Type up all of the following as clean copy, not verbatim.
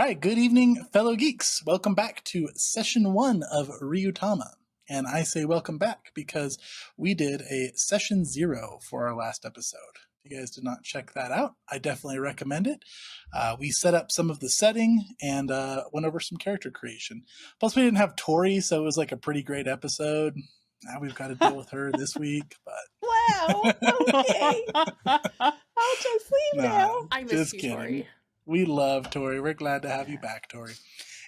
right, good evening, fellow geeks. Welcome back to session 1 of Ryuutama. And I say welcome back because we did a session 0 for our last episode. If you guys did not check that out, I definitely recommend it. We set up some of the setting and went over some character creation. Plus, we didn't have Tori, so it was like a pretty great episode. Now we've got to deal with her this week, but wow, okay. I'll just leave now. I miss just you, kidding. Tori. We love Tori. We're glad to have you back, Tori.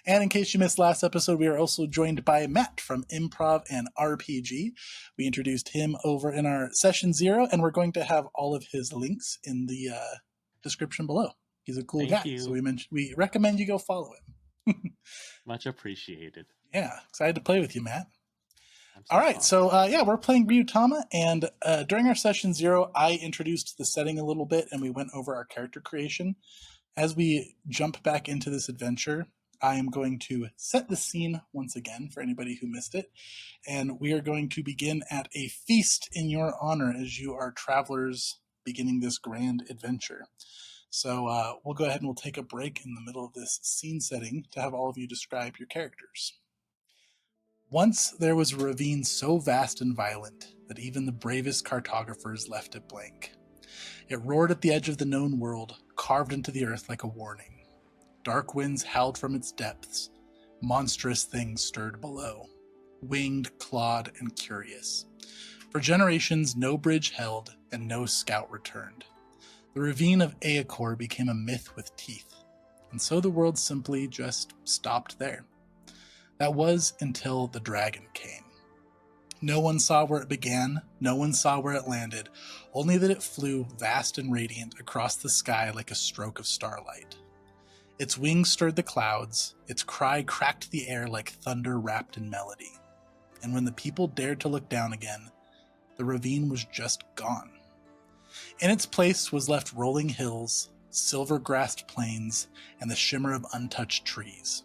And in case you missed last episode, we are also joined by Matt from Improv and RPG. We introduced him over in our session 0, and we're going to have all of his links in the description below. He's a cool guy, so we recommend you go follow him. Much appreciated. Yeah, excited to play with you, Matt. All right, so we're playing Ryuutama, and during our session 0, I introduced the setting a little bit, and we went over our character creation. As we jump back into this adventure, I am going to set the scene once again for anybody who missed it, and we are going to begin at a feast in your honor as you are travelers beginning this grand adventure. So we'll go ahead and we'll take a break in the middle of this scene setting to have all of you describe your characters. Once there was a ravine so vast and violent that even the bravest cartographers left it blank. It roared at the edge of the known world, carved into the earth like a warning. Dark winds howled from its depths. Monstrous things stirred below, winged, clawed, and curious. For generations, no bridge held and no scout returned. The ravine of Aakor became a myth with teeth, and so the world simply just stopped there. That was until the dragon came. No one saw where it began, no one saw where it landed, only that it flew vast and radiant across the sky like a stroke of starlight. Its wings stirred the clouds, its cry cracked the air like thunder wrapped in melody. And when the people dared to look down again, the ravine was just gone. In its place was left rolling hills, silver-grassed plains, and the shimmer of untouched trees.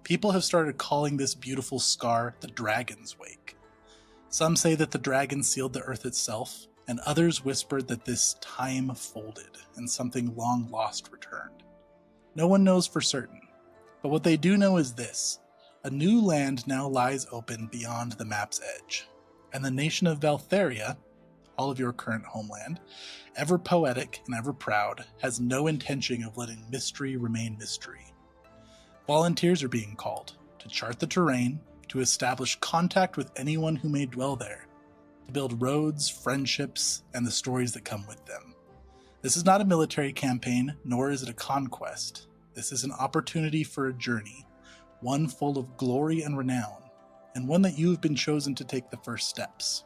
People have started calling this beautiful scar the Dragon's Wake. Some say that the dragon sealed the earth itself, and others whispered that this time folded and something long lost returned. No one knows for certain, but what they do know is this: a new land now lies open beyond the map's edge, and the nation of Valtheria, all of your current homeland, ever poetic and ever proud, has no intention of letting mystery remain mystery. Volunteers are being called to chart the terrain, to establish contact with anyone who may dwell there, to build roads, friendships, and the stories that come with them. This is not a military campaign, nor is it a conquest. This is an opportunity for a journey, one full of glory and renown, and one that you have been chosen to take the first steps.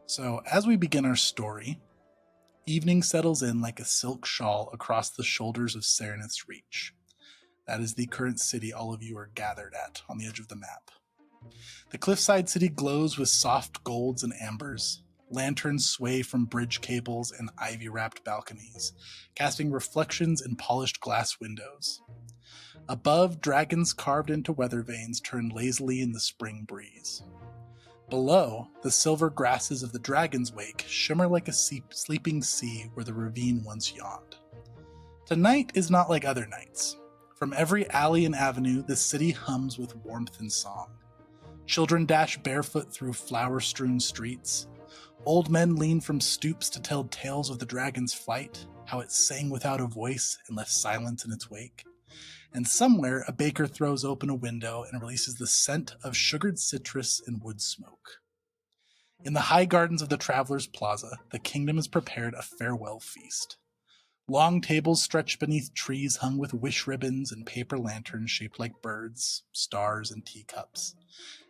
So, as we begin our story, evening settles in like a silk shawl across the shoulders of Serenith's Reach. That is the current city all of you are gathered at on the edge of the map. The cliffside city glows with soft golds and ambers. Lanterns sway from bridge cables and ivy-wrapped balconies, casting reflections in polished glass windows. Above, dragons carved into weather vanes turn lazily in the spring breeze. Below, the silver grasses of the Dragon's Wake shimmer like a sleeping sea where the ravine once yawned. Tonight is not like other nights. From every alley and avenue, the city hums with warmth and song. Children dash barefoot through flower-strewn streets. Old men lean from stoops to tell tales of the dragon's flight, how it sang without a voice and left silence in its wake. And somewhere, a baker throws open a window and releases the scent of sugared citrus and wood smoke. In the high gardens of the Traveler's Plaza, the kingdom has prepared a farewell feast. Long tables stretch beneath trees hung with wish ribbons and paper lanterns shaped like birds, stars, and teacups.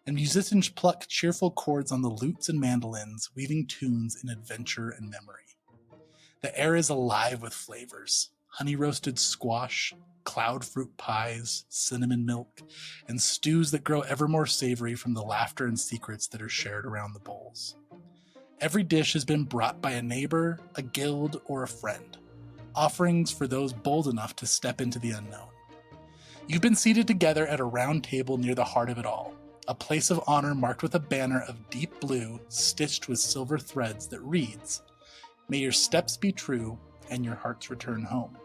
And musicians pluck cheerful chords on the lutes and mandolins, weaving tunes in adventure and memory. The air is alive with flavors: honey-roasted squash, cloud fruit pies, cinnamon milk, and stews that grow ever more savory from the laughter and secrets that are shared around the bowls. Every dish has been brought by a neighbor, a guild, or a friend. Offerings for those bold enough to step into the unknown. You've been seated together at a round table near the heart of it all, a place of honor marked with a banner of deep blue stitched with silver threads that reads, "May your steps be true and your hearts return home."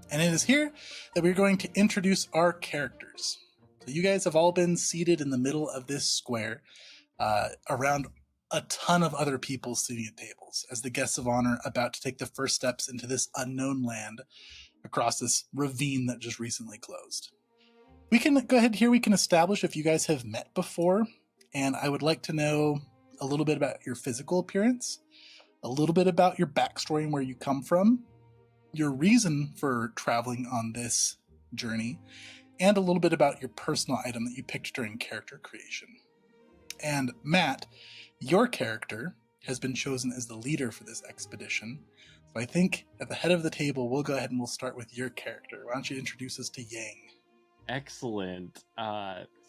And it is here that we're going to introduce our characters. So you guys have all been seated in the middle of this square around a ton of other people sitting at tables as the guests of honor about to take the first steps into this unknown land across this ravine that just recently closed. We can go ahead here. We can establish if you guys have met before, and I would like to know a little bit about your physical appearance, a little bit about your backstory and where you come from, your reason for traveling on this journey, and a little bit about your personal item that you picked during character creation. And Matt, your character has been chosen as the leader for this expedition. So I think at the head of the table, we'll go ahead and we'll start with your character. Why don't you introduce us to Yang? Excellent.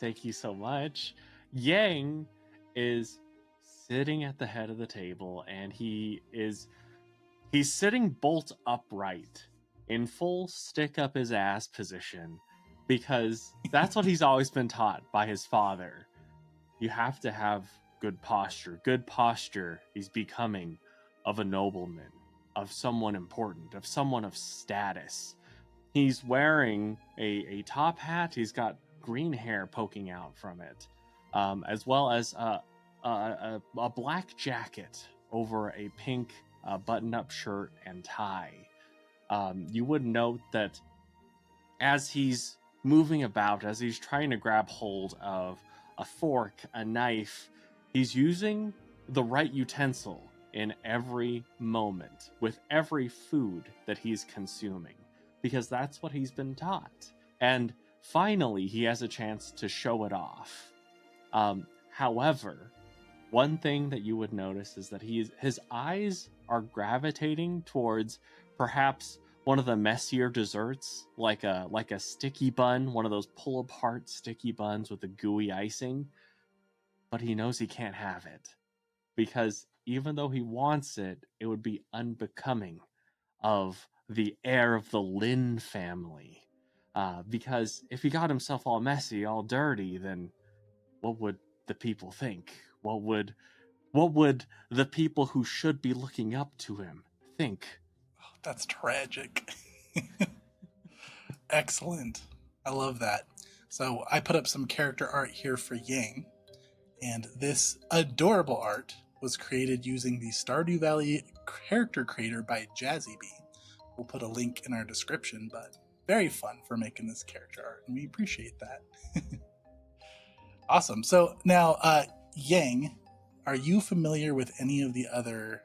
Thank you so much. Yang is sitting at the head of the table, and he's sitting bolt upright in full stick up his ass position, because that's what he's always been taught by his father. You have to have good posture. Good posture is becoming of a nobleman, of someone important, of someone of status. He's wearing a top hat. He's got green hair poking out from it, as well as a black jacket over a pink button-up shirt and tie. You would note that as he's moving about, as he's trying to grab hold of a fork, a knife, he's using the right utensil in every moment, with every food that he's consuming, because that's what he's been taught. And finally, he has a chance to show it off. However, one thing that you would notice is that his eyes are gravitating towards perhaps one of the messier desserts, like a sticky bun, one of those pull-apart sticky buns with the gooey icing. But he knows he can't have it, because even though he wants it, it would be unbecoming of the heir of the Lin family. Because if he got himself all messy, all dirty, then what would the people think? What would the people who should be looking up to him think? Oh, that's tragic. Excellent. I love that. So I put up some character art here for Yang, and this adorable art was created using the Stardew Valley character creator by Jazzy Bee. We'll put a link in our description, but very fun for making this character art, and we appreciate that. Awesome. So now, Yang, are you familiar with any of the other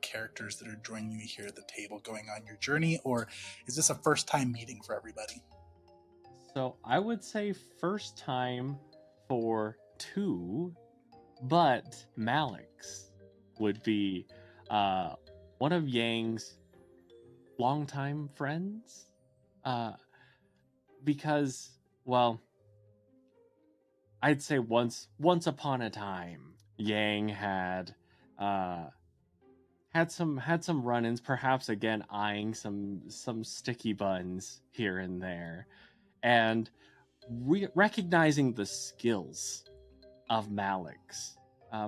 characters that are joining you here at the table going on your journey, or is this a first time meeting for everybody? So I would say first time for two, but Malik's would be one of Yang's longtime friends, because, well, I'd say once upon a time, Yang had some run-ins, perhaps again eyeing some sticky buns here and there, and recognizing the skills of Malik's,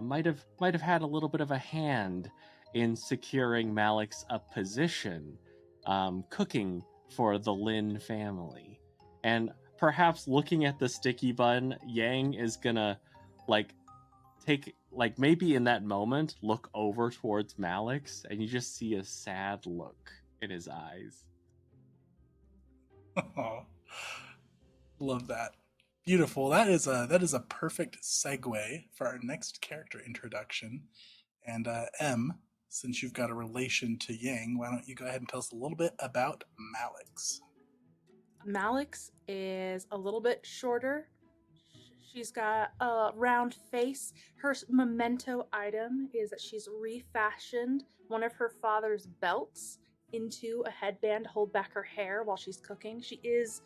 might have had a little bit of a hand in securing Malik's a position, cooking for the Lin family. And perhaps looking at the sticky bun, Yang is gonna maybe in that moment look over towards Malik's, and you just see a sad look in his eyes. Oh, love that. Beautiful. That is a perfect segue for our next character introduction. And M, since you've got a relation to Yang, why don't you go ahead and tell us a little bit about Malik's? Malik's is a little bit shorter. She's got a round face. Her memento item is that she's refashioned one of her father's belts into a headband to hold back her hair while she's cooking. She is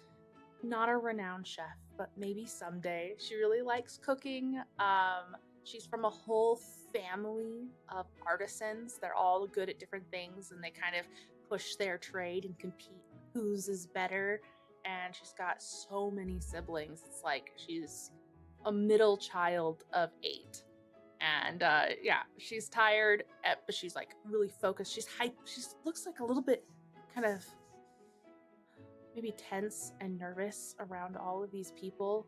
not a renowned chef, but maybe someday. She really likes cooking. She's from a whole family of artisans. They're all good at different things, and they kind of push their trade and compete whose is better. And she's got so many siblings. It's like she's a middle child of 8. And yeah, she's tired, but she's like really focused. She's hype. She looks like a little bit kind of maybe tense and nervous around all of these people.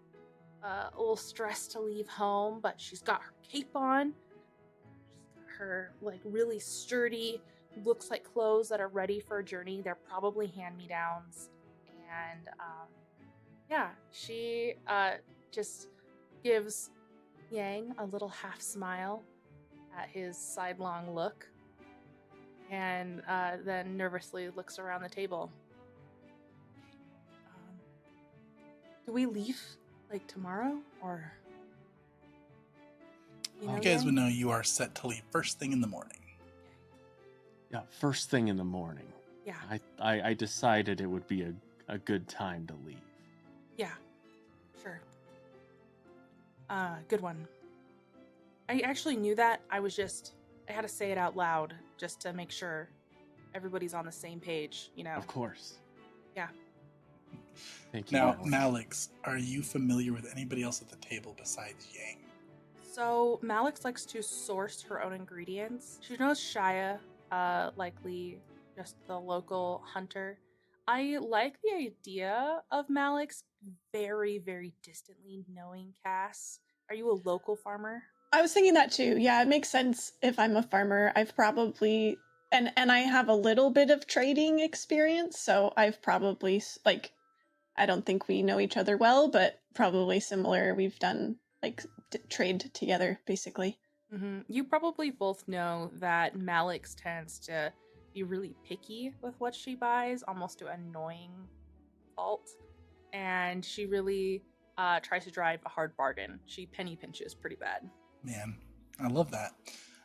A little stressed to leave home, but she's got her cape on. She's got her like really sturdy, looks like clothes that are ready for a journey. They're probably hand-me-downs. And yeah, she just gives Yang a little half smile at his sidelong look, and then nervously looks around the table. Do we leave like tomorrow, or You guys would know you are set to leave first thing in the morning. Yeah, first thing in the morning. Yeah. I decided it would be a good time to leave. Yeah, sure. Good one. I actually knew that. I had to say it out loud just to make sure everybody's on the same page, you know. Of course. Yeah. Thank you. Now, Malix, are you familiar with anybody else at the table besides Yang? So Malix likes to source her own ingredients. She knows Shia, likely just the local hunter. I like the idea of Malix very, very distantly knowing Cass. Are you a local farmer? I was thinking that too. Yeah, it makes sense if I'm a farmer. I've probably and I have a little bit of trading experience, so I've probably like I don't think we know each other well, but probably similar. We've done like trade together basically. Mm-hmm. You probably both know that Malix tends to be really picky with what she buys, almost to annoying fault, and she really tries to drive a hard bargain. She penny pinches pretty bad. Man, I love that.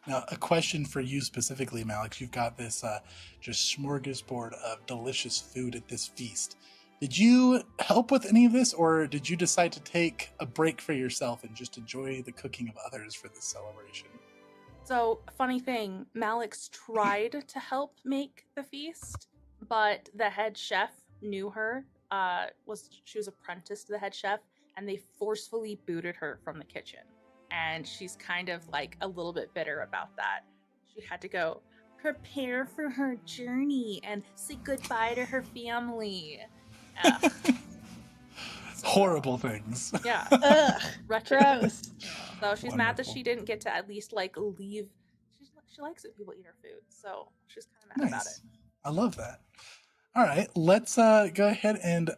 Now, a question for you specifically, Malix. You've got this just smorgasbord of delicious food at this feast. Did you help with any of this, or did you decide to take a break for yourself and just enjoy the cooking of others for this celebration? So, funny thing, Malix tried to help make the feast, but the head chef knew her. She was apprenticed to the head chef, and they forcefully booted her from the kitchen. And she's kind of like a little bit bitter about that. She had to go prepare for her journey and say goodbye to her family. Horrible things. Yeah. Ugh, Wretched. gross. So she's mad that Wonderful. she didn't get to at least like leave. She likes it people eat her food, so she's kind of mad about it. I love that. All right, let's go ahead and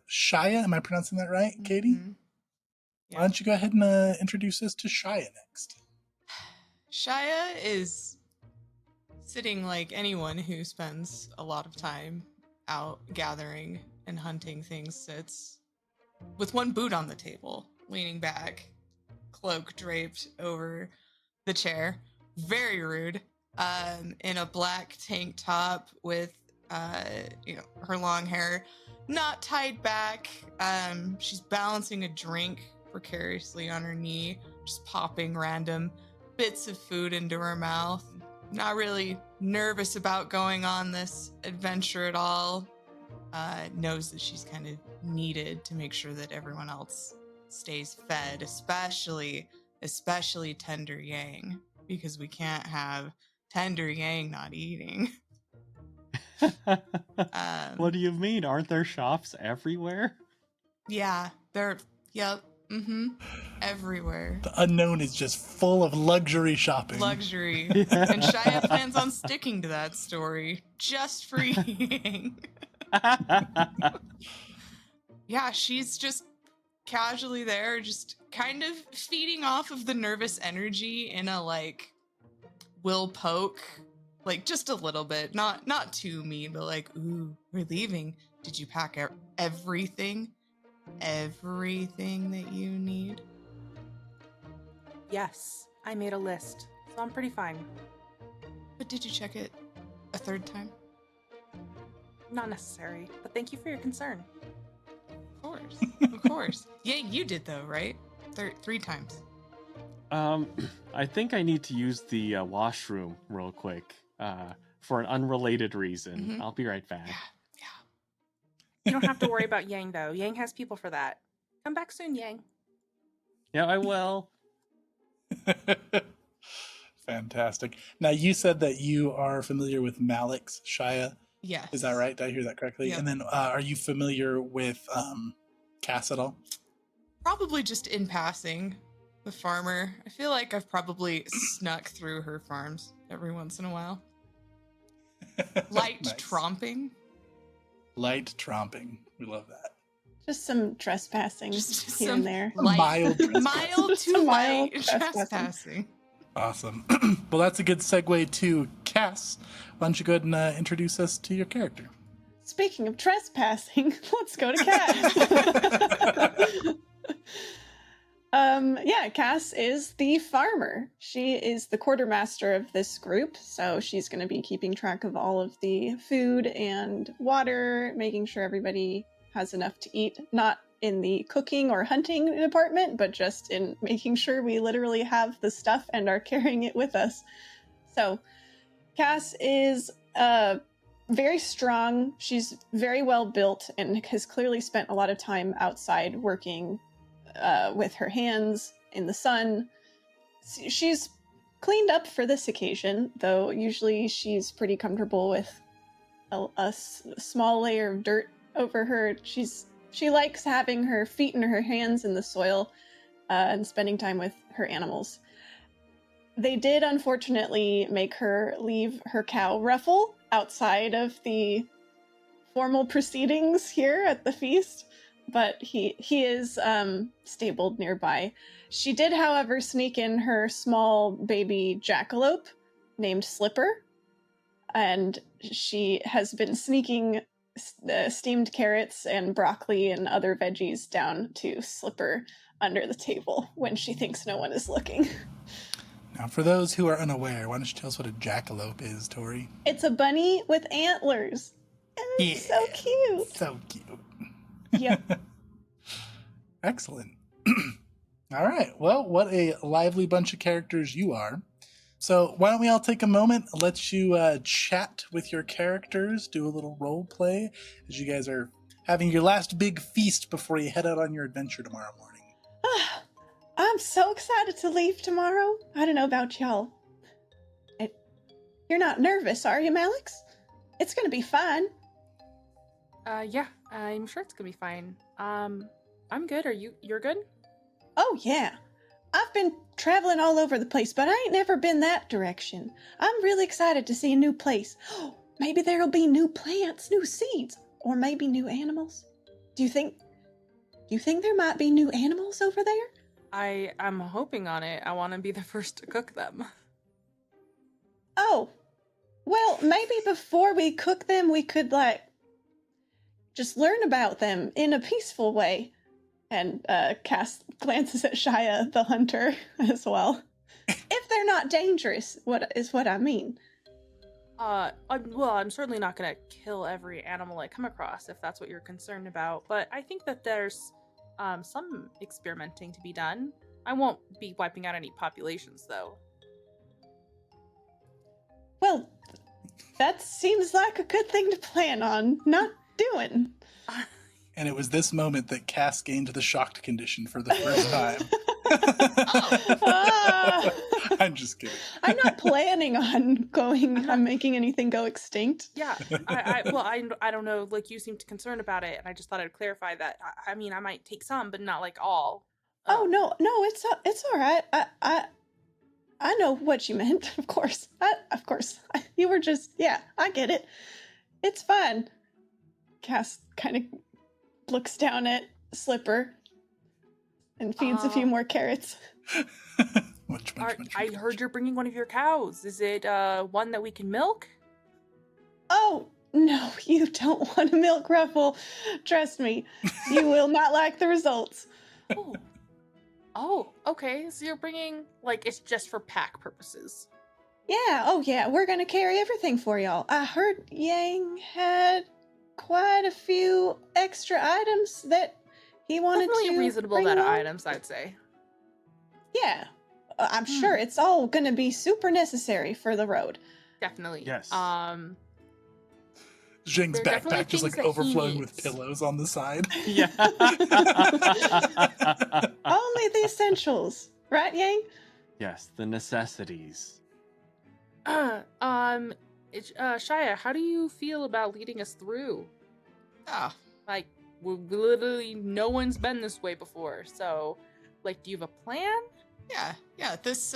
Shia. Am I pronouncing that right, Katie? Mhm. Why don't you go ahead and introduce us to Shia next? Shia is sitting like anyone who spends a lot of time out gathering and hunting things sits, with one boot on the table, leaning back, cloak draped over the chair. Very rude. In a black tank top with her long hair not tied back. She's balancing a drink precariously on her knee, just popping random bits of food into her mouth. Not really nervous about going on this adventure at all. Knows that she's kind of needed to make sure that everyone else stays fed, especially Tender Yang, because we can't have Tender Yang not eating. What do you mean? Aren't there shops everywhere? Yeah, everywhere. The unknown is just full of luxury shopping. Luxury. And Shia plans on sticking to that story just for eating. Yeah, she's just casually there, just kind of feeding off of the nervous energy in a like will poke, like just a little bit, not too mean, but like, ooh, we're leaving. Did you pack everything that you need? Yes, I made a list, so I'm pretty fine. But did you check it a third time? Not necessary, but thank you for your concern. Of course. Yeah, you did though, right? Three times. I think I need to use the washroom real quick for an unrelated reason. Mhm. I'll be right back. Yeah. You don't have to worry about Yang though. Yang has people for that. Come back soon, Yang. Yeah, I will. Fantastic. Now, you said that you are familiar with Malix, Shia. Yes. Is that right? Did I hear that correctly? Yep. And then are you familiar with Cass at all? Probably just in passing. The farmer. I feel like I've probably snuck through her farms every once in a while. Light Nice. tromping. Light tromping. We love that. Just some trespassing Just here some and there. light, Mild trespassing. mild Just to a mild light trespassing. trespassing. Awesome. Well, that's a good segue to Cass. Why don't you go ahead and introduce us to your character? Speaking of trespassing, let's go to Cass. Cass is the farmer. She is the quartermaster of this group, so she's going to be keeping track of all of the food and water, making sure everybody has enough to eat, not in the cooking or hunting department, but just in making sure we literally have the stuff and are carrying it with us. So, Cass is very strong. She's very well built and has clearly spent a lot of time outside working with her hands in the sun. She's cleaned up for this occasion, though usually she's pretty comfortable with a small layer of dirt over her. She likes having her feet and her hands in the soil and spending time with her animals. They did unfortunately make her leave her cow Ruffle outside of the formal proceedings here at the feast, but he is stabled nearby. She did, however, sneak in her small baby jackalope named Slipper, and she has been sneaking steamed carrots and broccoli and other veggies down to Slipper under the table when she thinks no one is looking. Now, for those who are unaware, why don't you tell us what a jackalope is, Tori? It's a bunny with antlers. And it's so cute. So cute. Yep. Excellent. All right. Well, what a lively bunch of characters you are. So why don't we all take a moment, let you chat with your characters, do a little role play as you guys are having your last big feast before you head out on your adventure tomorrow morning. I'm so excited to leave tomorrow. I don't know about y'all. You're not nervous, are you, Malix? It's gonna be fine. Yeah, I'm sure it's gonna be fine. I'm good. You're good? Oh, yeah. I've been traveling all over the place, but I ain't never been that direction. I'm really excited to see a new place. Maybe there'll be new plants, new seeds, or maybe new animals. Do you think there might be new animals over there? I'm hoping on it. I want to be the first to cook them. Oh, well, maybe before we cook them, we could, just learn about them in a peaceful way. And Cass glances at Shia, the hunter, as well. If they're not dangerous, what I mean. I'm certainly not gonna kill every animal I come across, if that's what you're concerned about. But I think that there's some experimenting to be done. I won't be wiping out any populations, though. Well, that seems like a good thing to plan on not doing. And it was this moment that Cass gained the shocked condition for the first time. I'm just kidding. I'm not planning on making anything go extinct. Yeah, I don't know. Like, you seemed concerned about it, and I just thought I'd clarify that. I mean, I might take some, but not like all. Oh no, it's all right. I know what you meant. Of course, you were just I get it. It's fine. Cass kind of looks down at Slipper and feeds a few more carrots. Much. I heard you're bringing one of your cows. Is it one that we can milk? Oh, no, you don't want to milk Ruffle. Trust me, you will not like the results. Oh, okay. So you're bringing, it's just for pack purposes. Yeah, we're gonna carry everything for y'all. I heard Yang had quite a few extra items that he wanted Definitely to a reasonable bring amount of along. items, I'd say. Yeah, I'm sure it's all gonna be super necessary for the road. Definitely. Yes. Zheng's There are definitely backpack just things that he overflowing with needs. pillows on the side. Yeah. Only the essentials, right, Yang? Yes, the necessities. Shia, how do you feel about leading us through? Ah, Like, literally no one's been this way before. So, like, do you have a plan? yeah. This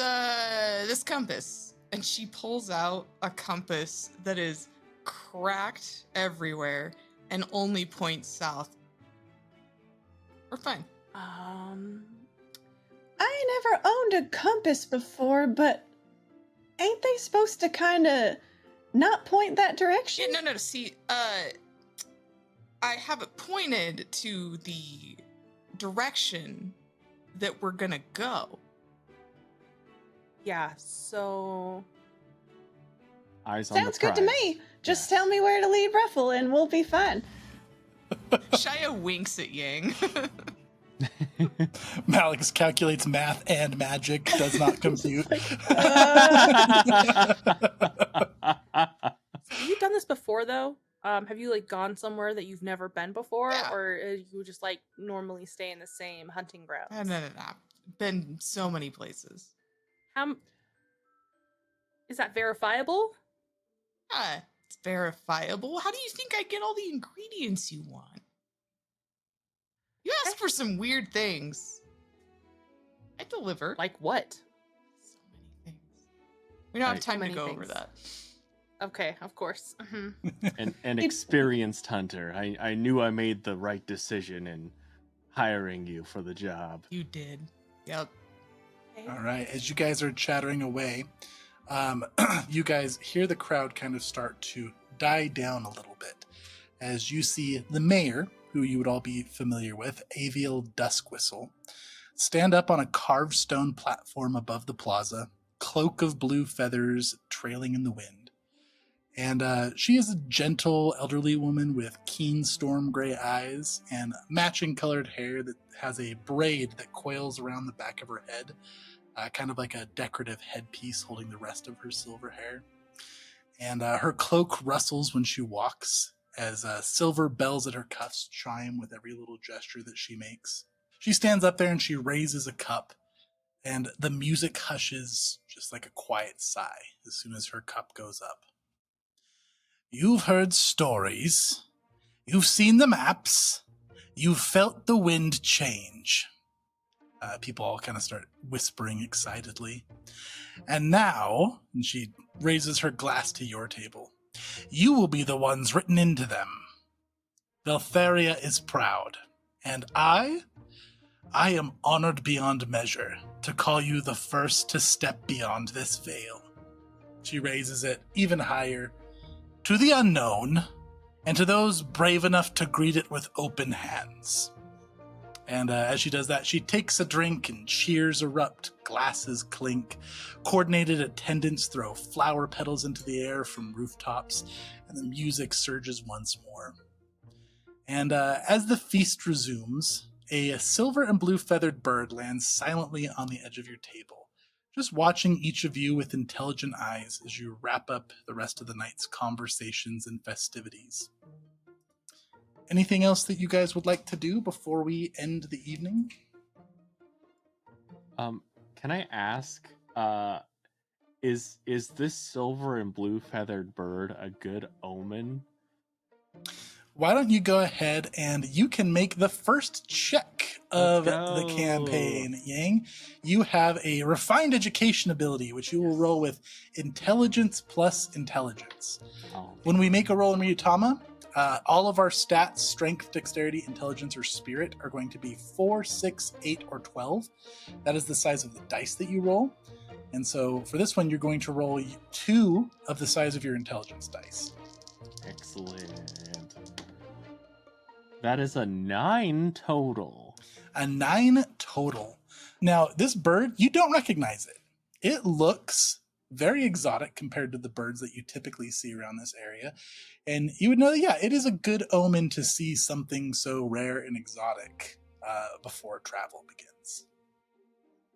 compass, and she pulls out a compass that is cracked everywhere and only points south. We're fine. I never owned a compass before, but ain't they supposed to kind of not point that direction? Yeah, no. See, I have it pointed to the direction that we're gonna go. Yeah, so Eyes on the Sounds good to prize. me. Just Yes. tell me where to lead Ruffle and we'll be fine. Shia winks at Yang. Malix calculates math and magic, does not compute. have you done this before though? Have you like gone somewhere that you've never been before, Yeah. or you just like normally stay in the same hunting grounds? No. Been so many places. Is that verifiable? It's verifiable. How do you think I get all the ingredients you want? You ask for some weird things. I deliver. Like what? So many things. We don't have Right. time to Many go over things. that. Okay, of course. An experienced hunter. I knew I made the right decision in hiring you for the job. You did. Yep. Okay. All right, as you guys are chattering away, you guys hear the crowd kind of start to die down a little bit as you see the mayor, who you would all be familiar with, Aviel Duskwhistle, stand up on a carved stone platform above the plaza, cloak of blue feathers trailing in the wind. And she is a gentle elderly woman with keen storm gray eyes and matching colored hair that has a braid that coils around the back of her head, kind of like a decorative headpiece holding the rest of her silver hair. And her cloak rustles when she walks as silver bells at her cuffs chime with every little gesture that she makes. She stands up there and she raises a cup, and the music hushes just like a quiet sigh as soon as her cup goes up. You've heard stories. You've seen the maps. You've felt the wind change. People all kind of start whispering excitedly. And now, and she raises her glass to your table, you will be the ones written into them. Veltharia is proud, and I am honored beyond measure to call you the first to step beyond this veil. She raises it even higher. To the unknown, and to those brave enough to greet it with open hands. And as she does that, she takes a drink and cheers erupt, glasses clink, coordinated attendants throw flower petals into the air from rooftops, and the music surges once more. And as the feast resumes, a silver and blue feathered bird lands silently on the edge of your table, just watching each of you with intelligent eyes as you wrap up the rest of the night's conversations and festivities. Anything else that you guys would like to do before we end the evening? Can I ask, is this silver and blue feathered bird a good omen? Why don't you go ahead and you can make the first check of the campaign, Yang. You have a refined education ability, which you will roll with intelligence plus intelligence. Oh. When we make a roll in Ryuutama, all of our stats, strength, dexterity, intelligence, or spirit, are going to be 4, 6, 8, or 12. That is the size of the dice that you roll. And so for this one, you're going to roll 2 of the size of your intelligence dice. Excellent. That is a 9 total. A 9 total. Now, this bird, you don't recognize it. It looks very exotic compared to the birds that you typically see around this area. And you would know that, yeah, it is a good omen to see something so rare and exotic before travel begins.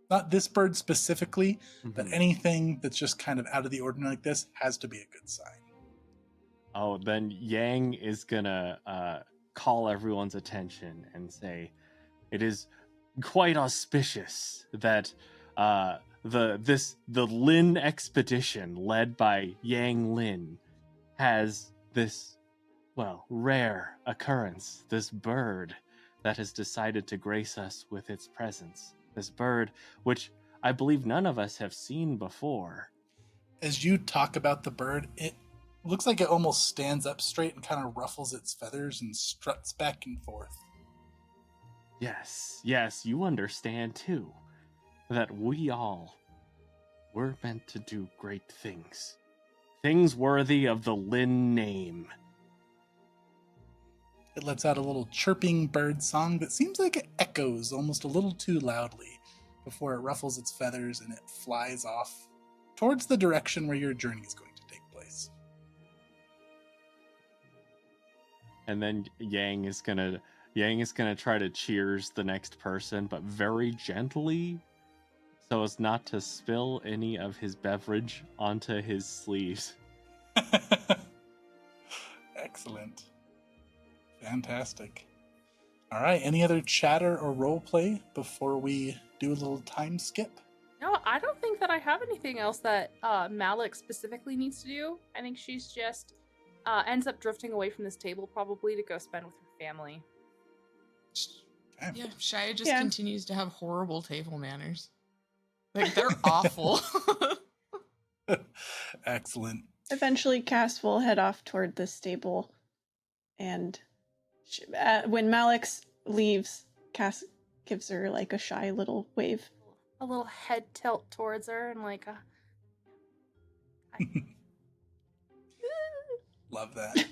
Not this bird specifically, but Mhm. anything that's just kind of out of the ordinary like this has to be a good sign. Oh, then Yang is gonna call everyone's attention and say, "It is quite auspicious that the Lin expedition led by Yang Lin has this, well, rare occurrence, this bird that has decided to grace us with its presence. This bird, which I believe none of us have seen before. As you talk about the bird, it looks like it almost stands up straight and kind of ruffles its feathers and struts back and forth. Yes, you understand too, that we're meant to do great things. Things worthy of the Lin name. It lets out a little chirping bird song that seems like it echoes almost a little too loudly before it ruffles its feathers and it flies off towards the direction where your journey is going to take place. And then Yang is gonna try to cheers the next person, but very gently, so as not to spill any of his beverage onto his sleeves. Excellent. Fantastic. All right, any other chatter or role play before we do a little time skip? No, I don't think that I have anything else that Malik specifically needs to do. I think she's just ends up drifting away from this table probably to go spend with her family. Okay. Yeah, Shia just continues to have horrible table manners. Like, they're awful. Excellent. Eventually, Cass will head off toward the stable, and when Malix leaves, Cass gives her like a shy little wave. A little head tilt towards her and like Love that.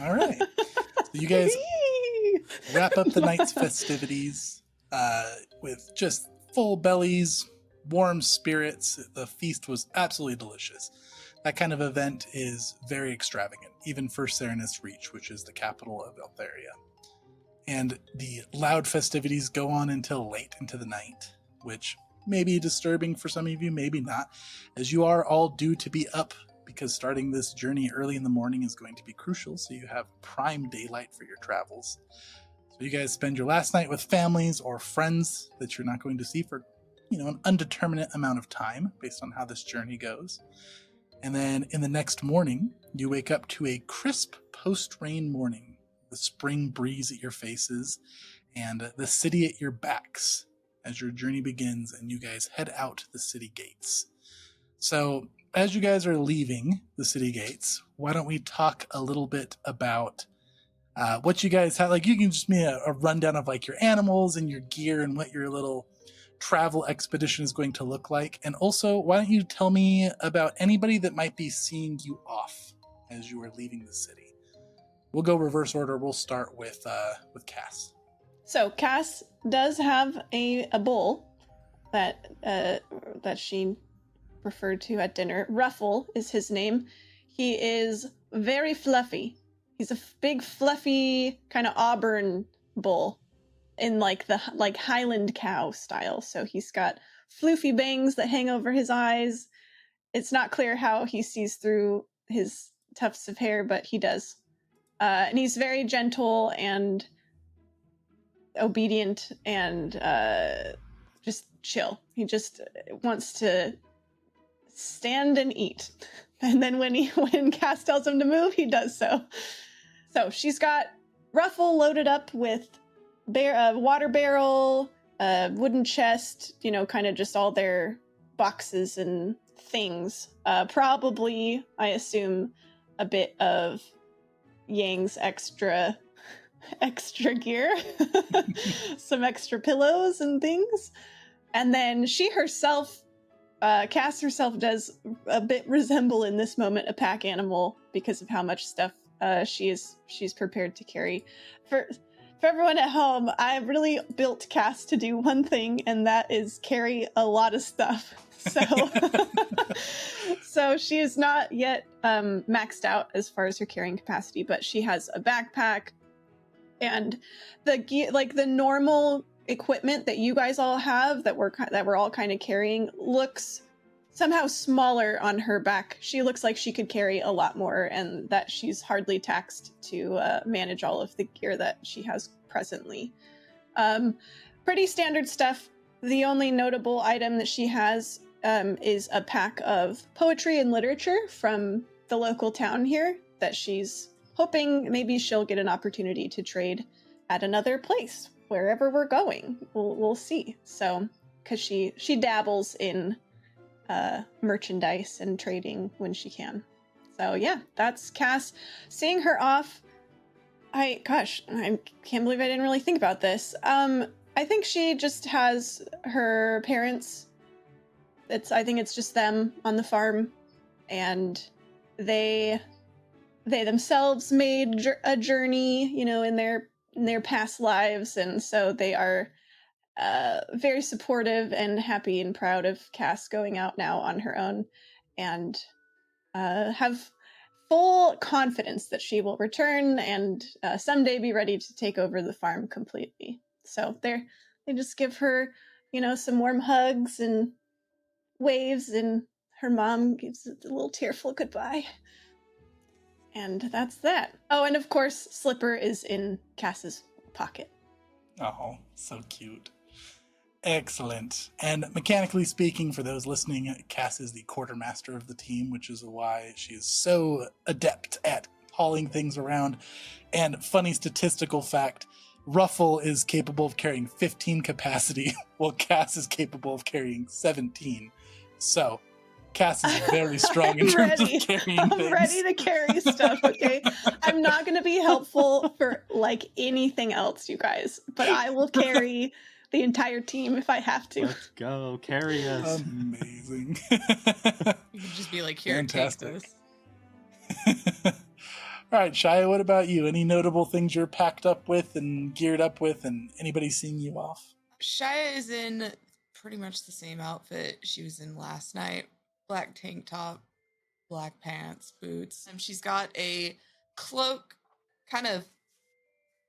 All right. So you guys wrap up the night's festivities with just full bellies, warm spirits. The feast was absolutely delicious. That kind of event is very extravagant, even for Serenus Reach, which is the capital of Eltheria. And the loud festivities go on until late into the night, which may be disturbing for some of you, maybe not, as you are all due to be up, because starting this journey early in the morning is going to be crucial, so you have prime daylight for your travels. So you guys spend your last night with families or friends that you're not going to see for, an undeterminate amount of time based on how this journey goes. And then in the next morning, you wake up to a crisp post-rain morning, the spring breeze at your faces and the city at your backs as your journey begins and you guys head out the city gates. So as you guys are leaving the city gates, why don't we talk a little bit about what you guys have? Like, you can just make a rundown of like your animals and your gear and what your little travel expedition is going to look like. And also, why don't you tell me about anybody that might be seeing you off as you are leaving the city? We'll go reverse order. We'll start with Cass. So Cass does have a bull that she referred to at dinner. Ruffle is his name. He is very fluffy. He's a big, fluffy, kind of auburn bull in like the Highland cow style. So he's got floofy bangs that hang over his eyes. It's not clear how he sees through his tufts of hair, but he does. And he's very gentle and obedient and just chill. He just wants to stand and eat. And then when Cass tells him to move, he does so. So she's got Ruffle loaded up with water barrel, wooden chest, kind of just all their boxes and things. Probably, I assume, a bit of Yang's extra gear, some extra pillows and things. And then she herself, Cass herself, does a bit resemble in this moment a pack animal because of how much stuff she's prepared to carry. For everyone at home, I really built Cass to do one thing, and that is carry a lot of stuff. So she is not yet maxed out as far as her carrying capacity, but she has a backpack and the normal equipment that you guys all have that we're all kind of carrying looks somehow smaller on her back. She looks like she could carry a lot more, and that she's hardly taxed to manage all of the gear that she has presently. Pretty standard stuff. The only notable item that she has is a pack of poetry and literature from the local town here that she's hoping maybe she'll get an opportunity to trade at another place, wherever we're going. We'll see. So, because she dabbles in merchandise and trading when she can. So yeah, that's Cass. Seeing her off, I can't believe I didn't really think about this. I think she just has her parents. I think it's just them on the farm, and they themselves made a journey, in their past lives, and so they are very supportive and happy and proud of Cass going out now on her own, and have full confidence that she will return and someday be ready to take over the farm completely. So they just give her, some warm hugs and waves, and her mom gives a little tearful goodbye. And that's that. Oh, and of course, Slipper is in Cass's pocket. Oh, so cute. Excellent. And mechanically speaking, for those listening, Cass is the quartermaster of the team, which is why she is so adept at hauling things around. And funny statistical fact, Ruffle is capable of carrying 15 capacity, while Cass is capable of carrying 17. So, Cass is very strong in terms of carrying things. I'm ready to carry stuff, okay? I'm not going to be helpful for, anything else, you guys, but I will carry the entire team if I have to. Let's go. Carry us. Amazing. You could just be like, here, Fantastic. take this. All right, Shia, what about you? Any notable things you're packed up with and geared up with, and anybody seeing you off? Shia is in pretty much the same outfit she was in last night. Black tank top, black pants, boots. And she's got a cloak kind of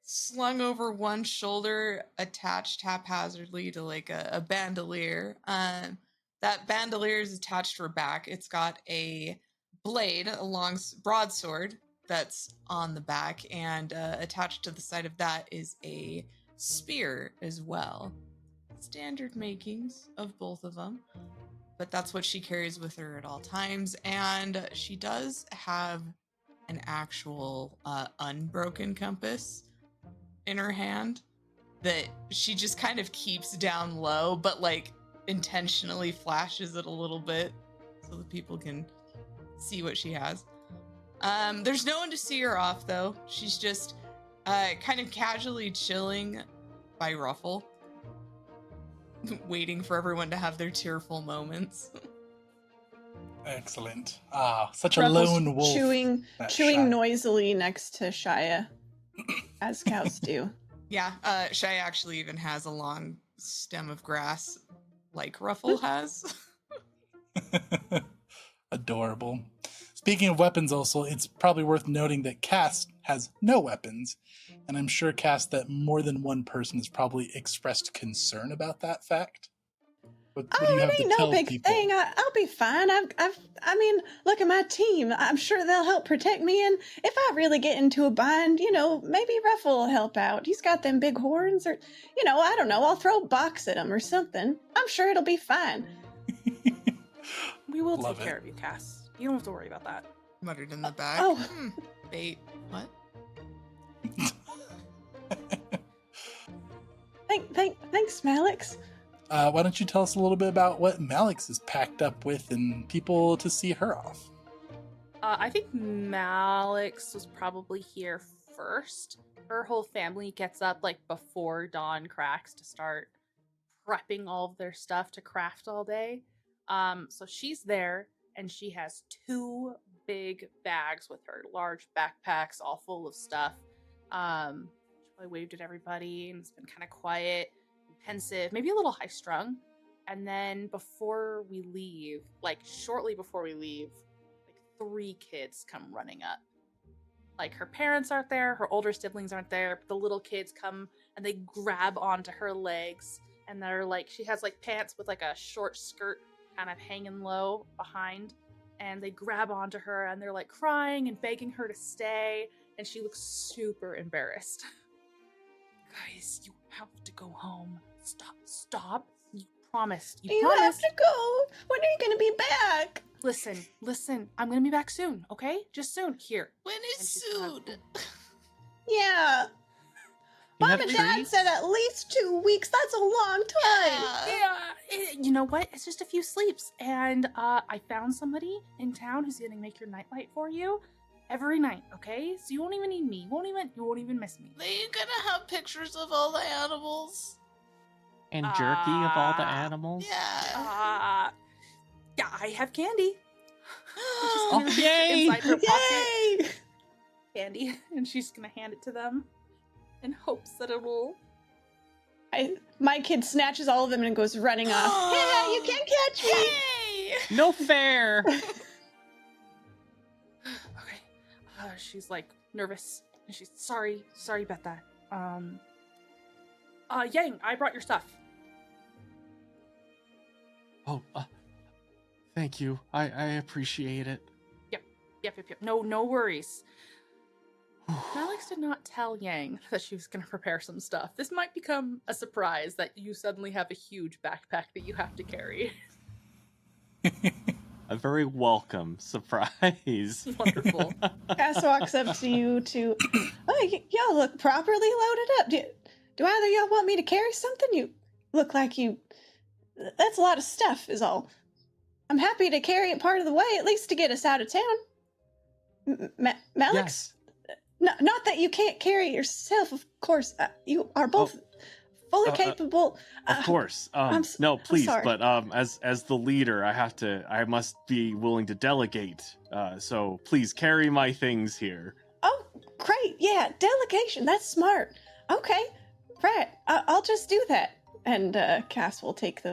slung over one shoulder, attached haphazardly to a bandolier. That bandolier is attached to her back. It's got a blade, a long broadsword that's on the back, and attached to the side of that is a spear as well. Standard makings of both of them, but that's what she carries with her at all times. And she does have an actual unbroken compass in her hand that she just kind of keeps down low, but intentionally flashes it a little bit so that people can see what she has. There's no one to see her off, though. She's just kind of casually chilling by Ruffle, waiting for everyone to have their tearful moments. Excellent. Such Ruffle's a lone wolf. chewing Shia. noisily next to Shia, as cows do. Yeah, Shia actually even has a long stem of grass like Ruffle has. Adorable. Speaking of weapons also, it's probably worth noting that Cass has no weapons, and I'm sure, Cass, that more than one person has probably expressed concern about that fact. What do you have it to ain't no tell big people? thing. I'll be fine. Look at my team. I'm sure they'll help protect me, and if I really get into a bind, maybe Ruffle will help out. He's got them big horns, or, I don't know, I'll throw a box at him or something. I'm sure it'll be fine. We will Love take care of you, Cass. You don't have to worry about that. Muttered in the back. Oh. Bait. What? Thanks, Malix. Why don't you tell us a little bit about what Malix is packed up with and people to see her off? I think Malix was probably here first. Her whole family gets up before dawn cracks to start prepping all of their stuff to craft all day. So she's there, and she has 2 big bags with her, large backpacks all full of stuff. She probably waved at everybody and it's been kind of quiet and pensive, maybe a little high strung. And then before we leave, shortly before we leave, 3 kids come running up. Her parents aren't there, her older siblings aren't there, but the little kids come and they grab onto her legs, and they're she has pants with a short skirt kind of hanging low behind, and they grab onto her and they're crying and begging her to stay, and she looks super embarrassed. Guys, you have to go home. Stop. You promised. You have to go. When are you going to be back? listen. I'm gonna be back soon, okay? Just soon. Here. When And is she's gonna- soon? Yeah. You Mom have and Dad treats? said at least 2 weeks. That's a long time. You know what? It's just a few sleeps. And I found somebody in town who's gonna make your nightlight for you every night, okay? So you won't even need me. You won't even miss me. They gonna have pictures of all the animals. And jerky of all the animals? Yeah. Yeah, I have candy. She's Oh, gonna reach yay! inside her pocket Yay! candy, and she's gonna hand it to them in hopes that it will. My kid snatches all of them and goes running off. Yeah, you can't catch me. Hey! No fair! Okay. She's like nervous, and she's sorry about that. Yang, I brought your stuff. Oh, thank you. I appreciate it. Yep. No worries. Alex did not tell Yang that she was going to prepare some stuff. This might become a surprise that you suddenly have a huge backpack that you have to carry. A very welcome surprise. Wonderful. Cass walks up to you to, y'all look properly loaded up. Do either y'all want me to carry something? You look like that's a lot of stuff is all. I'm happy to carry it part of the way, at least to get us out of town. Malix? Yes. Not that you can't carry it yourself, of course. You are both fully capable. Of course. No, please. But as the leader, I must be willing to delegate. So please carry my things here. Oh, great! Yeah, delegation. That's smart. Okay, right. I'll just do that. And Cass will take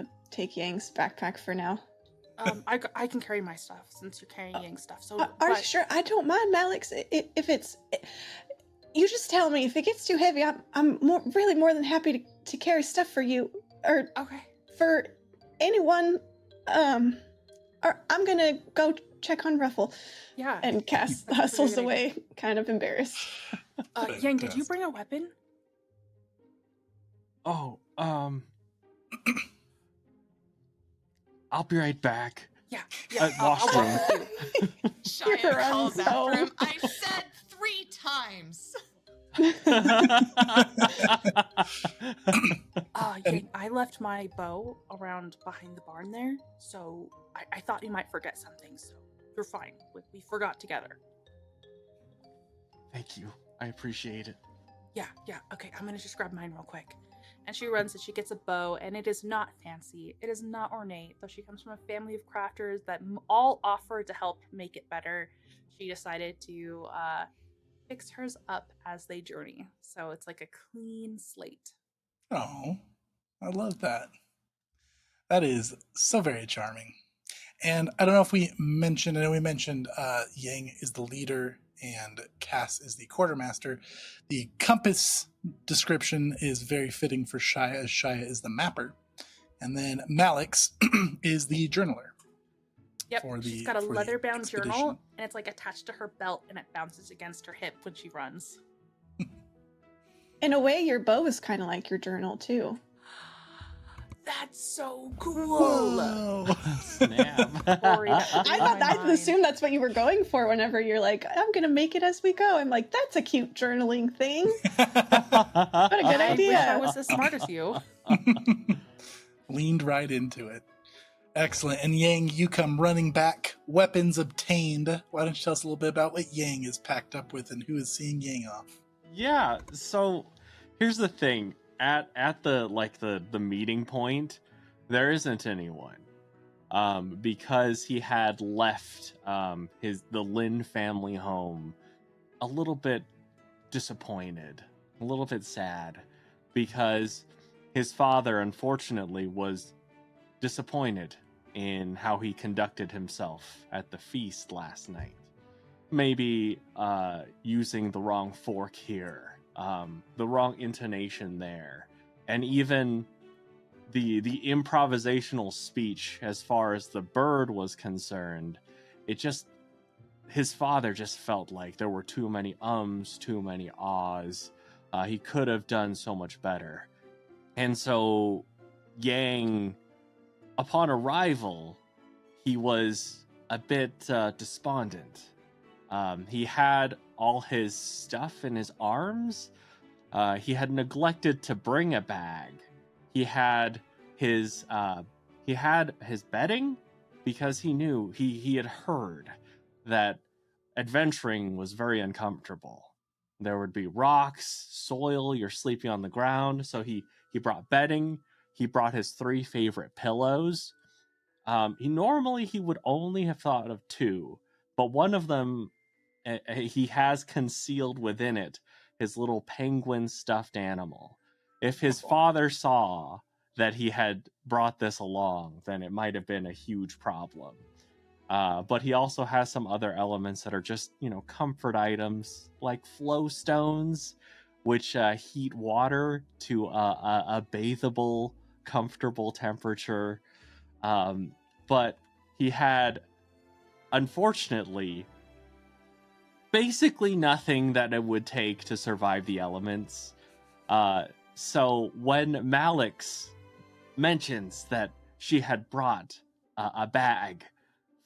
Yang's backpack for now. I can carry my stuff since you're carrying Yang's stuff. So Are you sure? I don't mind, Malix. If it's, you just tell me. If it gets too heavy, I'm really more than happy to carry stuff for you or okay for anyone. Or I'm gonna go check on Ruffle. Yeah. And Cass hustles away, kind of embarrassed. Yang, did you bring a weapon? Oh, I'll be right back. Yeah. Washroom. I'll walk with you. Shia calls runs after home. him. I said 3 times. Yang, I left my bow around behind the barn there, so I thought you might forget something. So you're fine. We forgot together. Thank you. I appreciate it. Yeah. Okay, I'm gonna just grab mine real quick. And she runs and she gets a bow, and it is not fancy. It is not ornate, though she comes from a family of crafters that all offer to help make it better. She decided to fix hers up as they journey. So it's like a clean slate. Oh, I love that. That is so very charming. And I don't know if we mentioned, I know we mentioned Yang is the leader and Cass is the quartermaster. The compass description is very fitting for Shia, as Shia is the mapper. And then Malix is the journaler. Yep, she's got a for the leather-bound expedition. journal, and it's like attached to her belt, and it bounces against her hip when she runs. In a way, your bow is kind of like your journal too. That's so cool. Whoa. Snap. Sorry, that blew my I mind. assumed that's what you were going for whenever you're like, I'm going to make it as we go. I'm like, that's a cute journaling thing. What a good I idea. wish I was as smart as you. Leaned right into it. Excellent. And Yang, you come running back, weapons obtained. Why don't you tell us a little bit about what Yang is packed up with and who is seeing Yang off? Yeah, so here's the thing. At the meeting point, there isn't anyone. Because he had left the Lin family home a little bit disappointed, a little bit sad, because his father unfortunately was disappointed in how he conducted himself at the feast last night. Maybe using the wrong fork here, the wrong intonation there, and even the improvisational speech as far as the bird was concerned. His father just felt like there were too many ums, too many ahs. He could have done so much better. And so Yang, upon arrival, he was a bit despondent. He had all his stuff in his arms. He had neglected to bring a bag. He had his bedding because he knew he had heard that adventuring was very uncomfortable. There would be rocks, soil, you're sleeping on the ground. So he brought bedding. He brought his 3 favorite pillows. He would only have thought of 2, but one of them he has concealed within it his little penguin stuffed animal. If his father saw that he had brought this along, then it might have been a huge problem. But he also has some other elements that are just, comfort items, like flow stones, which heat water to a bathable, comfortable temperature. But he had, unfortunately, basically nothing that it would take to survive the elements. So when Malix mentions that she had brought a bag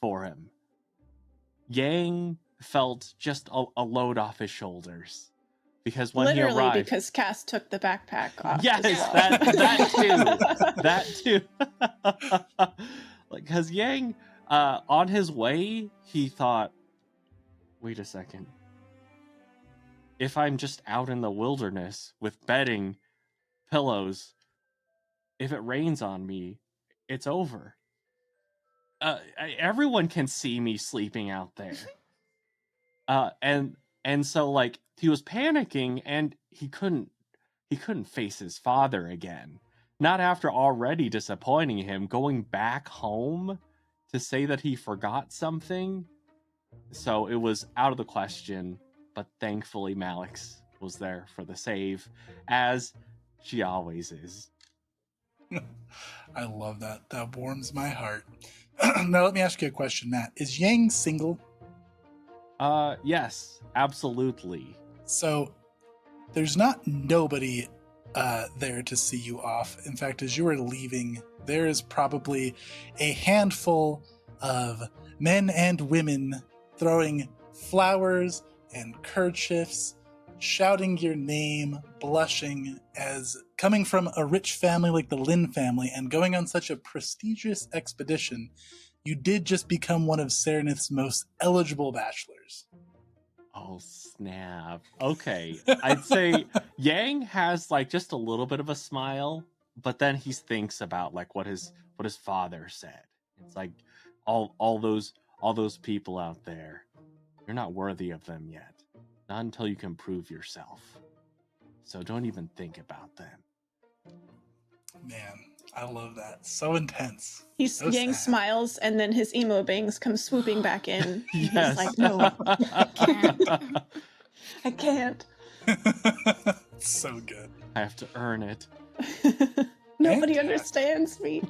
for him, Yang felt just a load off his shoulders. Because when Literally, he arrived... because Cass took the backpack off. Yes, as well. that too. Because Yang, on his way, he thought, wait a second. If I'm just out in the wilderness with bedding, pillows, if it rains on me, it's over. Everyone can see me sleeping out there. And so he was panicking, and he couldn't face his father again. Not after already disappointing him, going back home to say that he forgot something. So it was out of the question, but thankfully Malix was there for the save, as she always is. I love that. That warms my heart. Now let me ask you a question, Matt. Is Yang single? Yes, absolutely. So there's not nobody there to see you off. In fact, as you were leaving, there is probably a handful of men and women throwing flowers and kerchiefs, shouting your name, blushing, as coming from a rich family like the Lin family and going on such a prestigious expedition, you did just become one of Serenith's most eligible bachelors. Oh, snap. Okay. I'd say Yang has just a little bit of a smile, but then he thinks about what his father said. It's like all those people out there, you're not worthy of them yet. Not until you can prove yourself. So don't even think about them. Man, I love that. So intense. So Yang sad. smiles, and then his emo bangs come swooping back in. Yes. He's like, no, I can't. So good. I have to earn it. Nobody Fantastic. understands me.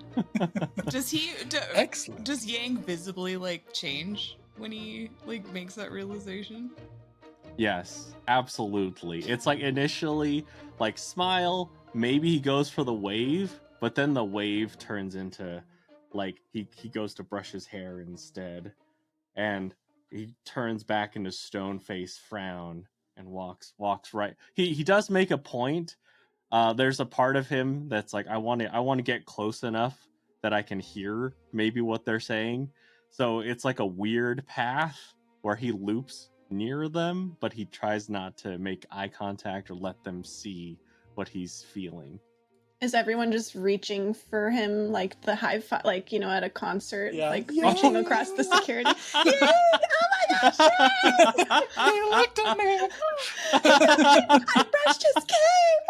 Excellent. Does Yang visibly change when he makes that realization? Yes, absolutely. It's initially smile, maybe he goes for the wave, but then the wave turns into he goes to brush his hair instead, and he turns back into stone face frown and walks right. He does make a point. There's a part of him that's I want to get close enough that I can hear maybe what they're saying. So it's a weird path where he loops near them, but he tries not to make eye contact or let them see what he's feeling. Is everyone just reaching for him like the high five, at a concert, Yeah. reaching across the security? Yay! Oh my gosh! Yay! He looked at me. I brushed his cape.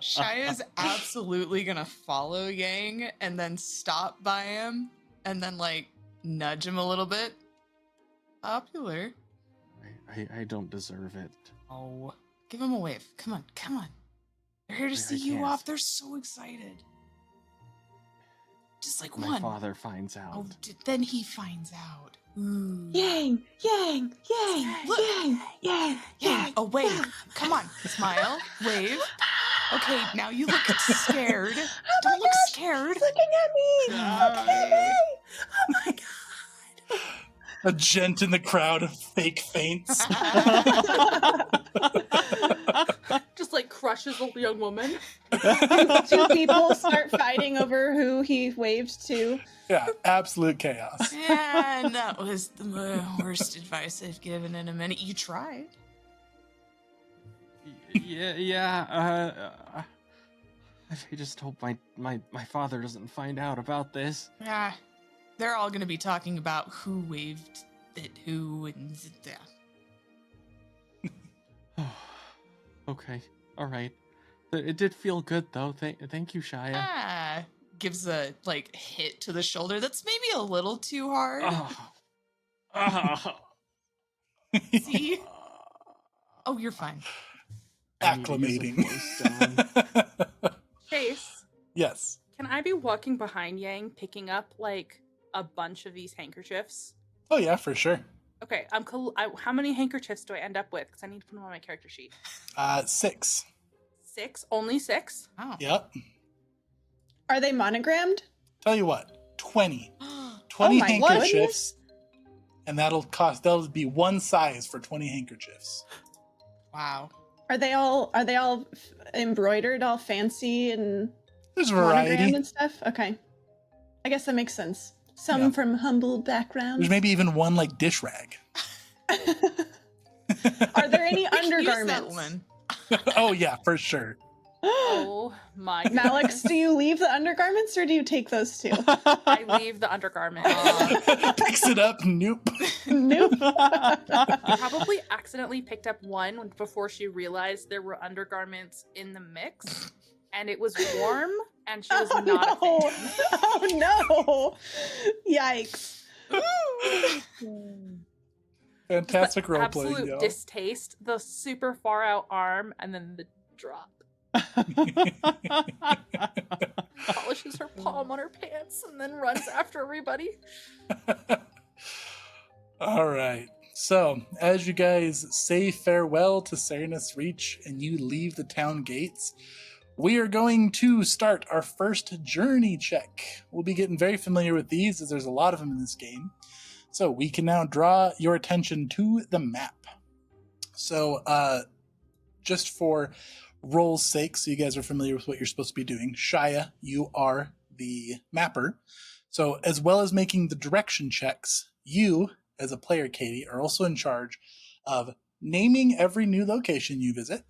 Shia's absolutely gonna follow Yang and then stop by him and then nudge him a little bit. Popular. I don't deserve it. Oh, give him a wave. Come on. They're here to see you can't. off. They're so excited. Just My one. father finds out. Oh, then he finds out. Ooh. Yang! Look. Yang! Oh, wave. Come on. Smile. Wave. Okay, now you look scared. Don't look scared. He's looking at me. Okay. Oh my god. A gent in the crowd fake faints. Just like crushes a young woman. Two people start fighting over who he waved to. Yeah, absolute chaos. And that was the worst advice I've given in a minute. You tried. I just hope my father doesn't find out about this. Yeah. They're all going to be talking about who waved at who and yeah. Okay, all right. It did feel good though. Thank you, Shia. Gives a like hit to the shoulder that's maybe a little too hard. See? Oh, you're fine. Acclimating. Chase, Yes. can I be walking behind Yang, picking up like a bunch of these handkerchiefs? Oh yeah, for sure. Okay, how many handkerchiefs do I end up with? Because I need to put them on my character sheet. 6. 6? Only 6? Oh. Yep. Are they monogrammed? Tell you what, 20. 20 Oh my handkerchiefs. And that'll be one size for 20 handkerchiefs. Wow. Are they all embroidered, all fancy and There's monogrammed variety. and stuff? Okay. I guess that makes sense. Some Yeah. from humble backgrounds. There's maybe even one like dish rag. Are there any We can use that undergarments? one. Oh yeah, for sure. Oh my god. Malix, do you leave the undergarments or do you take those two? I leave the undergarment. Picks it up. Nope. Nope. Probably accidentally picked up one before she realized there were undergarments in the mix, and it was warm, and she was not a no. fan. Oh no. Yikes. Fantastic role Absolute playing, yo. distaste. The super far out arm, and then the drop. Polishes her palm on her pants, and then runs after everybody. All right. So, as you guys say farewell to Serenus Reach and you leave the town gates, we are going to start our first journey check. We'll be getting very familiar with these as there's a lot of them in this game. So, we can now draw your attention to the map. So, just for roll's sake, so you guys are familiar with what you're supposed to be doing, Shia, you are the mapper. So, as well as making the direction checks, you, as a player, Katie, are also in charge of naming every new location you visit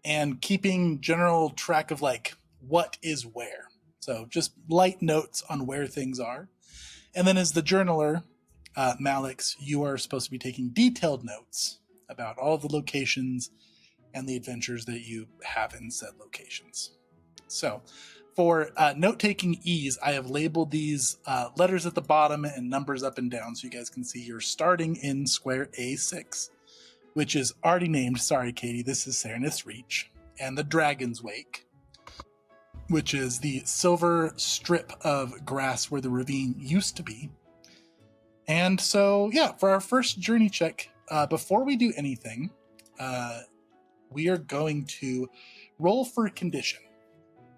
and keeping general track of like what is where. So just light notes on where things are. And then as the journaler, Malix, you are supposed to be taking detailed notes about all the locations and the adventures that you have in said locations. So for note-taking ease, I have labeled these letters at the bottom and numbers up and down so you guys can see you're starting in square A6, which is already named, sorry Katie, this is Serenus Reach, and the Dragon's Wake, which is the silver strip of grass where the ravine used to be. And so, yeah, for our first journey check, before we do anything, we are going to roll for condition.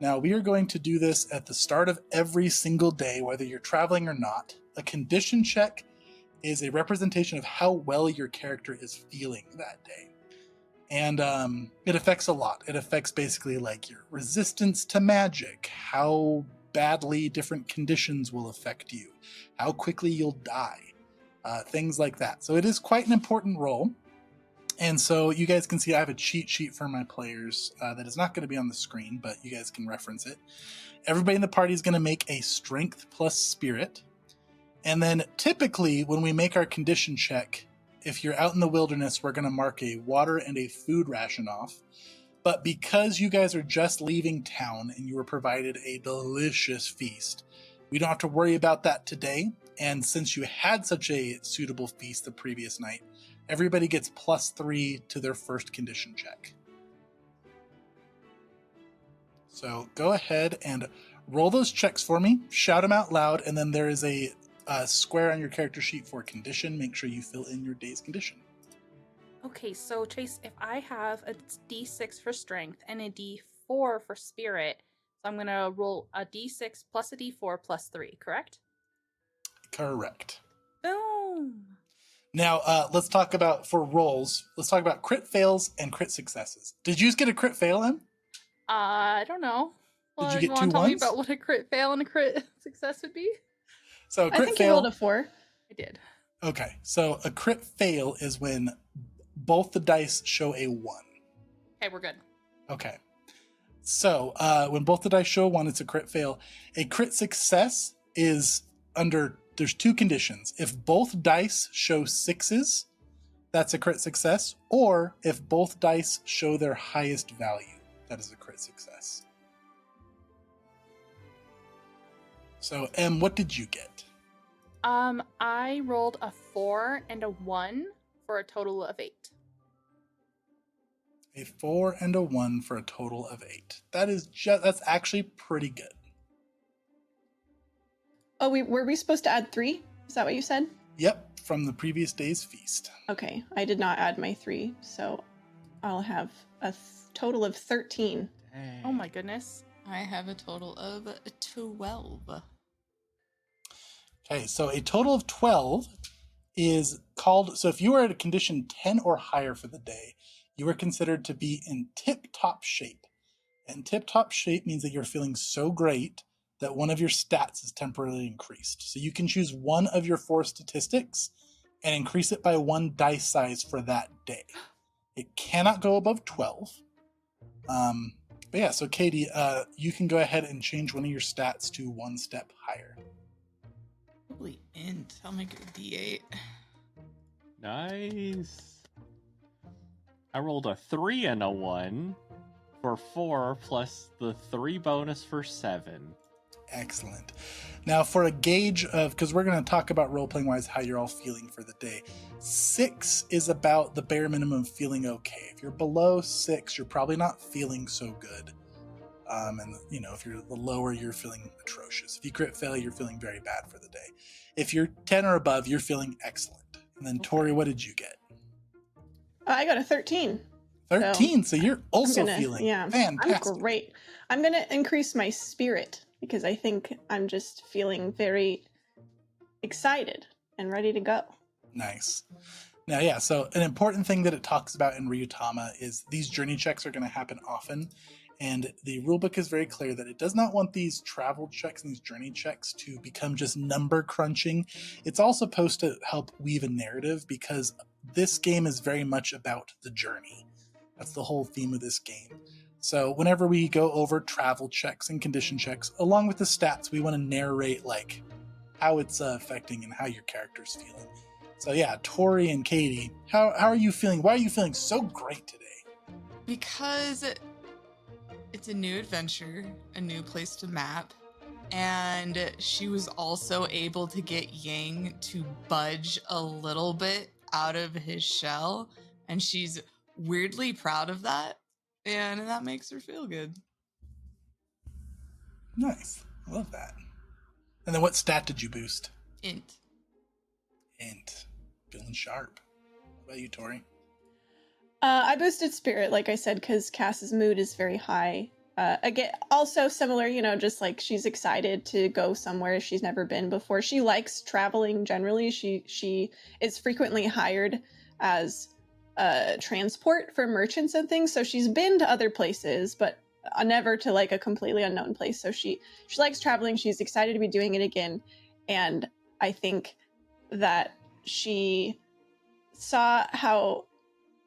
Now, we are going to do this at the start of every single day, whether you're traveling or not. A condition check is a representation of how well your character is feeling that day. And it affects a lot. It affects basically like your resistance to magic, how badly different conditions will affect you, how quickly you'll die, things like that. So it is quite an important roll. And so you guys can see I have a cheat sheet for my players that is not going to be on the screen, but you guys can reference it. Everybody in the party is going to make a strength plus spirit. And then typically when we make our condition check, if you're out in the wilderness, we're going to mark a water and a food ration off. But because you guys are just leaving town and you were provided a delicious feast, we don't have to worry about that today. And since you had such a suitable feast the previous night, everybody gets +3 to their first condition check. So go ahead and roll those checks for me, shout them out loud, and then there is a square on your character sheet for condition. Make sure you fill in your day's condition. Okay, so Chase, if I have a D6 for strength and a D4 for spirit, So I'm going to roll a d6 plus a d4 plus 3, correct? Correct. Boom. Now, let's talk about, for rolls, let's talk about crit fails and crit successes. Did you just get a crit fail in? I don't know. Did you You get want 2 to tell me ones? about what a crit fail and a crit success would be? So a I crit think fail. you rolled a 4. I did. Okay, so a crit fail is when both the dice show a 1. Okay, we're good. Okay. So when both the dice show a 1, it's a crit fail. A crit success is there's 2 conditions. If both dice show 6s, that's a crit success. Or if both dice show their highest value, that is a crit success. So, Em, what did you get? I rolled a 4 and a 1 for a total of 8. A 4 and a 1 for a total of 8. That's actually pretty good. Oh, were we supposed to add 3? Is that what you said? Yep, from the previous day's feast. Okay, I did not add my 3, so I'll have a total of 13. Dang. Oh my goodness. I have a total of 12. Okay, so a total of 12 is called, so if you were at a condition 10 or higher for the day, you are considered to be in tip-top shape. And tip-top shape means that you're feeling so great that one of your stats is temporarily increased. So you can choose one of your 4 statistics and increase it by 1 dice size for that day. It cannot go above 12. But yeah, so Katie, you can go ahead and change one of your stats to 1 step higher. Probably int. I'll make it a d8. Nice. I rolled a 3 and a 1 for 4 plus the 3 bonus for 7. Excellent. Now, for a gauge of, because we're going to talk about role-playing wise how you're all feeling for the day. 6 is about the bare minimum feeling okay. If you're below 6, you're probably not feeling so good. And if you're the lower, you're feeling atrocious. If you crit fail, you're feeling very bad for the day. If you're 10 or above, you're feeling excellent. And then Tori, what did you get? I got a 13. 13. So you're also feeling fantastic. I'm great. I'm gonna increase my spirit because I think I'm just feeling very excited and ready to go. Nice. Now, yeah, so an important thing that it talks about in Ryuutama is these journey checks are going to happen often. And the rulebook is very clear that it does not want these travel checks and these journey checks to become just number crunching. It's all supposed to help weave a narrative because this game is very much about the journey. That's the whole theme of this game. So whenever we go over travel checks and condition checks, along with the stats, we want to narrate like how it's affecting and how your character's feeling. So yeah, Tori and Katie, how are you feeling? Why are you feeling so great today? Because it's a new adventure, a new place to map, and she was also able to get Yang to budge a little bit out of his shell, and she's weirdly proud of that, and that makes her feel good. Nice. I love that. And then what stat did you boost? Int. Int. Feeling sharp. What about you, Tori? I boosted spirit, like I said, because Cass's mood is very high. Again, also similar, just like she's excited to go somewhere she's never been before. She likes traveling generally. She is frequently hired as transport for merchants and things. So she's been to other places, but never to like a completely unknown place. So she likes traveling. She's excited to be doing it again. And I think that she saw how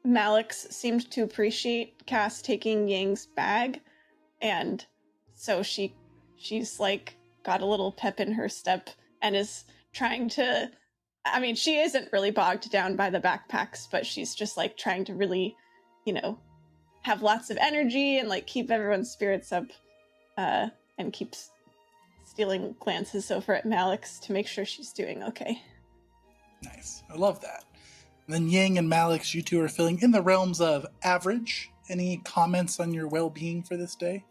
Malix seemed to appreciate Cass taking Yang's bag. And so she's like got a little pep in her step and is trying to, she isn't really bogged down by the backpacks, but she's just like trying to really, have lots of energy and like keep everyone's spirits up, and keeps stealing glances over at Malix to make sure she's doing okay. Nice. I love that. And then Yang and Malix, you two are feeling in the realms of average. Any comments on your well-being for this day?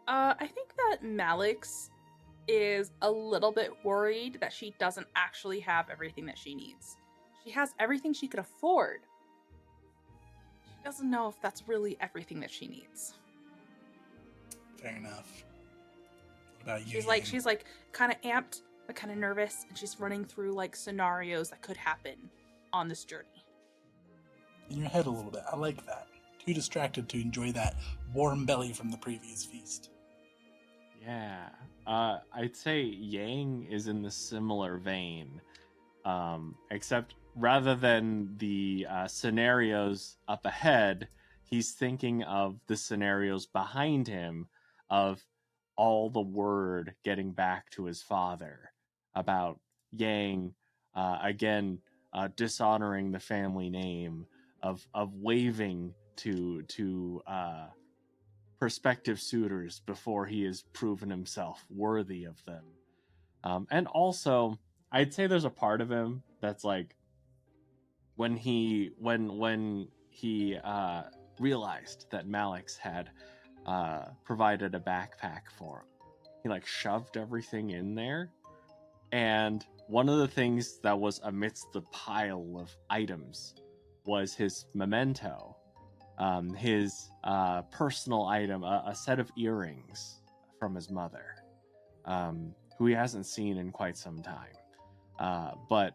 I think that Malix is a little bit worried that she doesn't actually have everything that she needs. She has everything she could afford. She doesn't know if that's really everything that she needs. Fair enough. about you? She's like kind of amped, but kind of nervous, and she's running through like scenarios that could happen on this journey. In your head a little bit. I like that. Too distracted to enjoy that warm belly from the previous feast. Yeah. I'd say Yang is in the similar vein. Except rather than the scenarios up ahead, he's thinking of the scenarios behind him of all the word getting back to his father about Yang, again, dishonoring the family name, of waving to prospective suitors before he has proven himself worthy of them. And also, I'd say there's a part of him that's like, when he realized that Malix had provided a backpack for him, he like shoved everything in there, and one of the things that was amidst the pile of items was his memento, his personal item, a set of earrings from his mother, who he hasn't seen in quite some time. But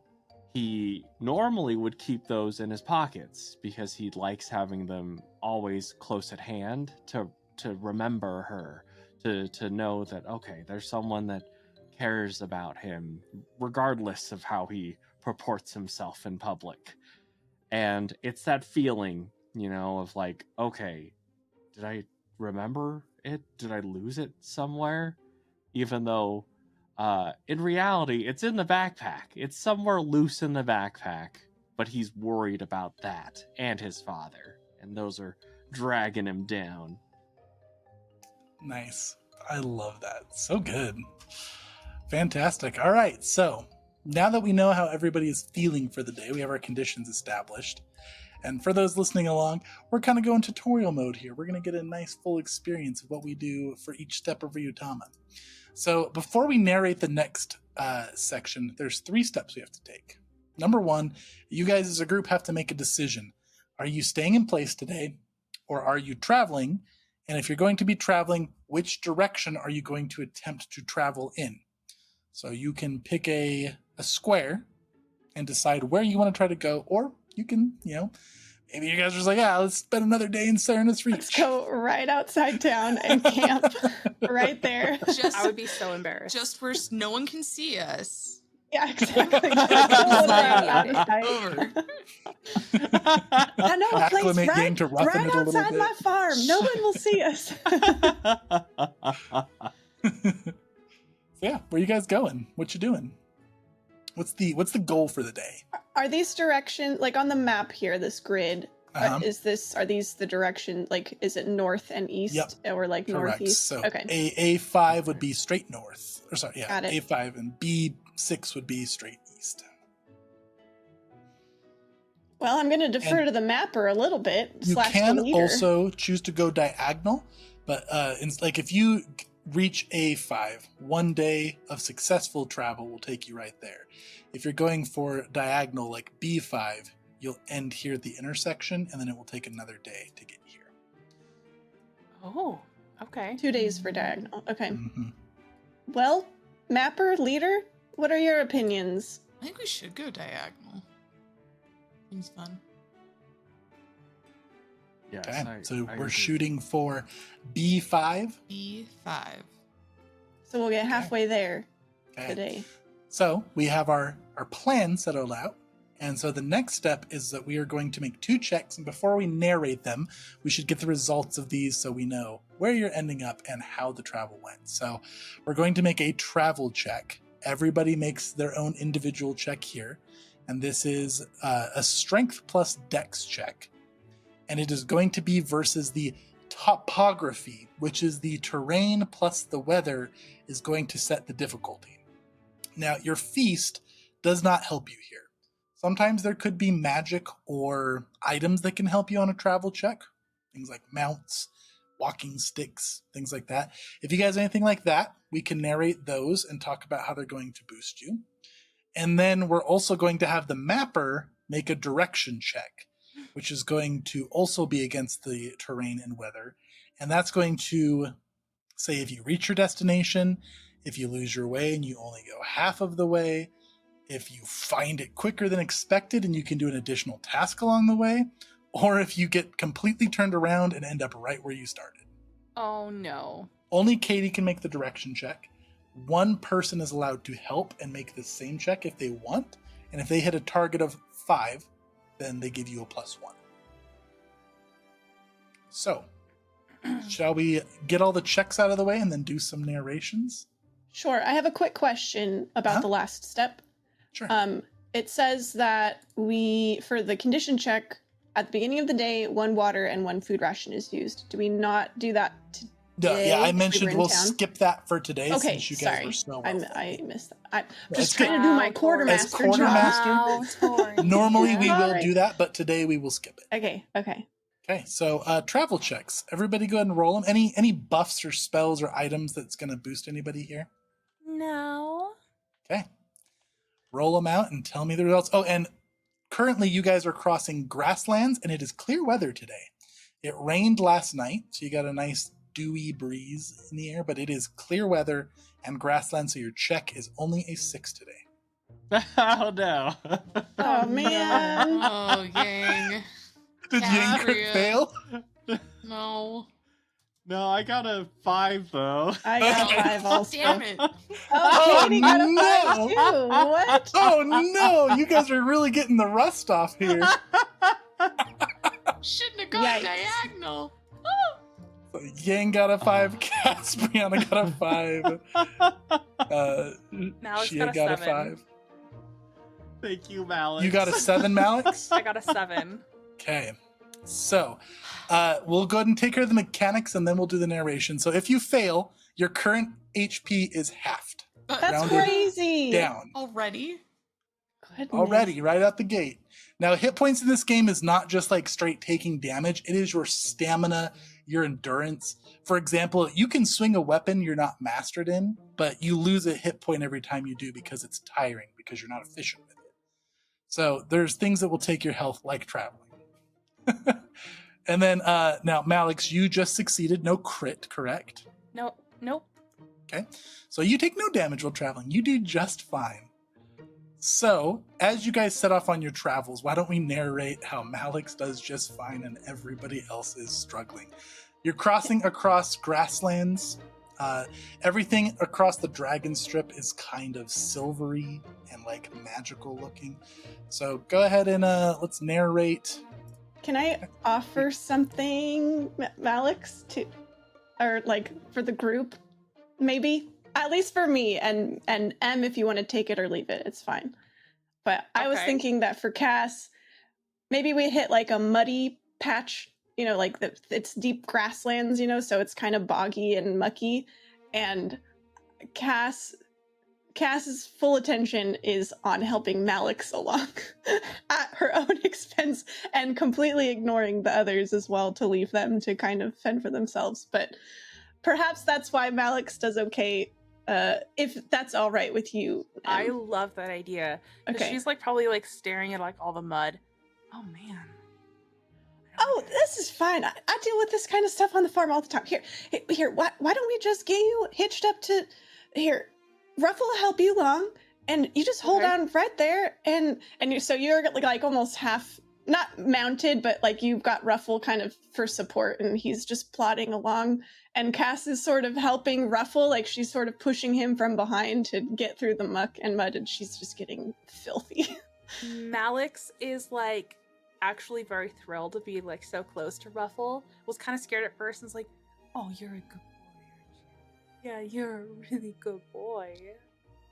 he normally would keep those in his pockets because he likes having them always close at hand to remember her, to know that, okay, there's someone that cares about him regardless of how he purports himself in public. And it's that feeling, of like, okay, did I remember it? Did I lose it somewhere? Even though in reality, it's in the backpack. It's somewhere loose in the backpack, but he's worried about that and his father, and those are dragging him down. Nice. I love that. So good. Fantastic. All right. So now that we know how everybody is feeling for the day, we have our conditions established. And for those listening along, we're kind of going tutorial mode here. We're going to get a nice full experience of what we do for each step of Ryuutama. So before we narrate the next section, there's 3 steps we have to take. Number 1, you guys as a group have to make a decision. Are you staying in place today, or are you traveling? And if you're going to be traveling, which direction are you going to attempt to travel in? So you can pick a square and decide where you want to try to go, or you can, maybe you guys are just like, let's spend another day in Serenus Reach. Let's go right outside town and camp right there. I would be so embarrassed. Just where no one can see us. Yeah, exactly. Over. I know a place Acclimate game to roughen right it a little outside bit. my farm. No one will see us. So yeah, where you guys going? What you doing? What's the goal for the day? Are these directions, like on the map here, this grid, are these the direction, like, is it north and east? Yep. Or like Correct. northeast? So Okay. A5 would be straight north. Or sorry, yeah, Got it. A5, and B6 would be straight east. Well, I'm going to defer And to the mapper a little bit. You / can the leader. also choose to go diagonal, but like if you reach A5, 1 day of successful travel will take you right there. If you're going for diagonal like B5, you'll end here at the intersection, and then it will take another day to get here. Oh, okay. 2 days for diagonal. Okay. Mm-hmm. Well, mapper, leader, what are your opinions? I think we should go diagonal. Seems fun. Yes, Okay, I so we're agree. shooting for B5. B5. So we'll get halfway there Okay. today. So we have our plan settled out. And so the next step is that we are going to make 2 checks. And before we narrate them, we should get the results of these so we know where you're ending up and how the travel went. So we're going to make a travel check. Everybody makes their own individual check here. And this is a strength plus dex check. And it is going to be versus the topography, which is the terrain plus the weather, is going to set the difficulty. Now, your feast does not help you here. Sometimes there could be magic or items that can help you on a travel check. Things like mounts, walking sticks, things like that. If you guys have anything like that, we can narrate those and talk about how they're going to boost you. And then we're also going to have the mapper make a direction check, which is going to also be against the terrain and weather. And that's going to say if you reach your destination, if you lose your way and you only go half of the way, if you find it quicker than expected and you can do an additional task along the way, or if you get completely turned around and end up right where you started. Oh no. Only Katie can make the direction check. One person is allowed to help and make the same check if they want, and if they hit a target of 5, then they give you a +1. So, shall we get all the checks out of the way and then do some narrations? Sure. I have a quick question about the last step. Sure. It says that for the condition check, at the beginning of the day, 1 water and 1 food ration is used. Do we not do that today? Yeah, I if we mentioned were in we'll town? skip that for today Okay, since you guys sorry. were so I missed that. I'm It's just trying to do my As quartermaster job. quartermaster, normally we will Sorry. do that, but today we will skip it. Okay. Okay, so travel checks. Everybody go ahead and roll them. Any buffs or spells or items that's going to boost anybody here? No. Okay. Roll them out and tell me the results. Oh, and currently you guys are crossing grasslands, and it is clear weather today. It rained last night, so you got a nice dewy breeze in the air, but it is clear weather and grassland, so your check is only a 6 today. Oh no. Oh man. Oh, Yang. Did Yang crit Gabriel. fail? No. No, I got a 5 though. I got 5 also. Damn it. Oh, Katie got a 5 no. too. What? Oh no, you guys are really getting the rust off here. Shouldn't have gone Yikes. diagonal. So Yang got a 5, Brianna got a 5, Malix Shia got a 7. 5. Thank you, Malix. You got a 7, Malix? I got a 7. Okay, so we'll go ahead and take care of the mechanics and then we'll do the narration. So if you fail, your current HP is halved. That's Rounded crazy. down. Already? Goodness. Already, right out the gate. Now, hit points in this game is not just like straight taking damage. It is your stamina, your endurance. For example, you can swing a weapon you're not mastered in, but you lose a hit point every time you do because it's tiring, because you're not efficient with it. So there's things that will take your health, like traveling. And then now, Malix, you just succeeded. No crit, correct? Nope. Okay. So you take no damage while traveling. You do just fine. So, as you guys set off on your travels, why don't we narrate how Malix does just fine and everybody else is struggling? You're crossing across grasslands. Everything across the dragon strip is kind of silvery and like magical looking. So go ahead and let's narrate. Can I offer something, Malix, or like for the group? Maybe, at least for me, and M, if you want to take it or leave it, it's fine. But I was Okay. thinking that for Cass, maybe we hit like a muddy patch, like it's deep grasslands, so it's kind of boggy and mucky, and Cass's full attention is on helping Malix along at her own expense and completely ignoring the others as well to leave them to kind of fend for themselves. But perhaps that's why Malix does okay, if that's all right with you. I love that idea. 'Cause Okay. She's like probably like staring at like all the mud. Oh man. Oh, this is fine. I deal with this kind of stuff on the farm all the time. Here. Why don't we just get you hitched up to here? Ruffle will help you along, and you just hold Okay. on right there, and so you're like almost half not mounted, but like you've got Ruffle kind of for support, and he's just plodding along, and Cass is sort of helping Ruffle, like she's sort of pushing him from behind to get through the muck and mud, and she's just getting filthy. Malix is like actually very thrilled to be like so close to Ruffle. Was kind of scared at first and was like, "Oh, you're a good boy, aren't you? Yeah, you're a really good boy."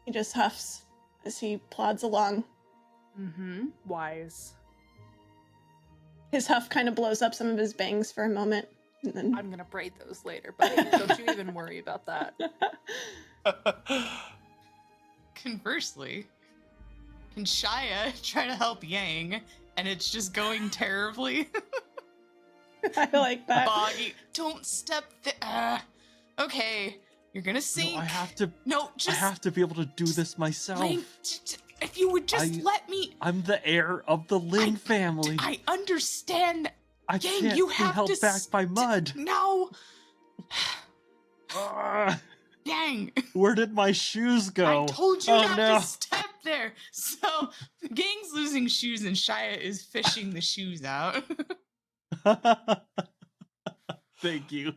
He just huffs as he plods along. Mm-hmm. Wise. His huff kind of blows up some of his bangs for a moment, and then I'm gonna braid those later, but don't you even worry about that. Conversely, can Shia try to help Yang, and it's just going terribly? I like that. Boggy. Don't step there. Okay, you're gonna sink. No, I have to. No, I just have to be able to do this myself. Link, if you would just let me. I'm the heir of the Lin family. I understand. I Yang, can't you be have held to back by mud. No. Ah, Dang! where did my shoes go? I told you Oh, not no. to step there. So the gang's losing shoes, and Shia is fishing the shoes out. Thank you.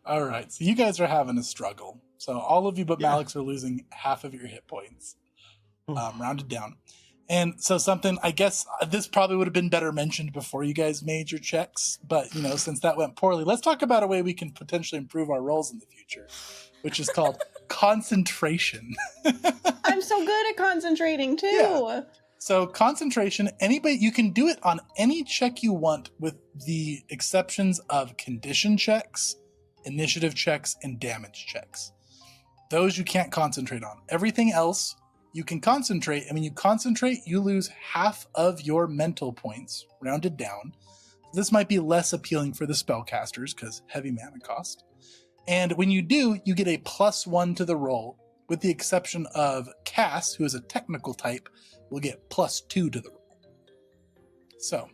All right, so you guys are having a struggle. So all of you but Yeah. Malix are losing half of your hit points, rounded down. And so something, I guess this probably would have been better mentioned before you guys made your checks, but since that went poorly, let's talk about a way we can potentially improve our rolls in the future, which is called concentration. I'm so good at concentrating too. Yeah. So concentration, you can do it on any check you want with the exceptions of condition checks, initiative checks, and damage checks. Those you can't concentrate on. Everything else you can concentrate, and when you concentrate, you lose half of your mental points, rounded down. This might be less appealing for the spellcasters, because heavy mana cost. And when you do, you get a +1 to the roll, with the exception of Cass, who is a technical type, will get +2 to the roll. So,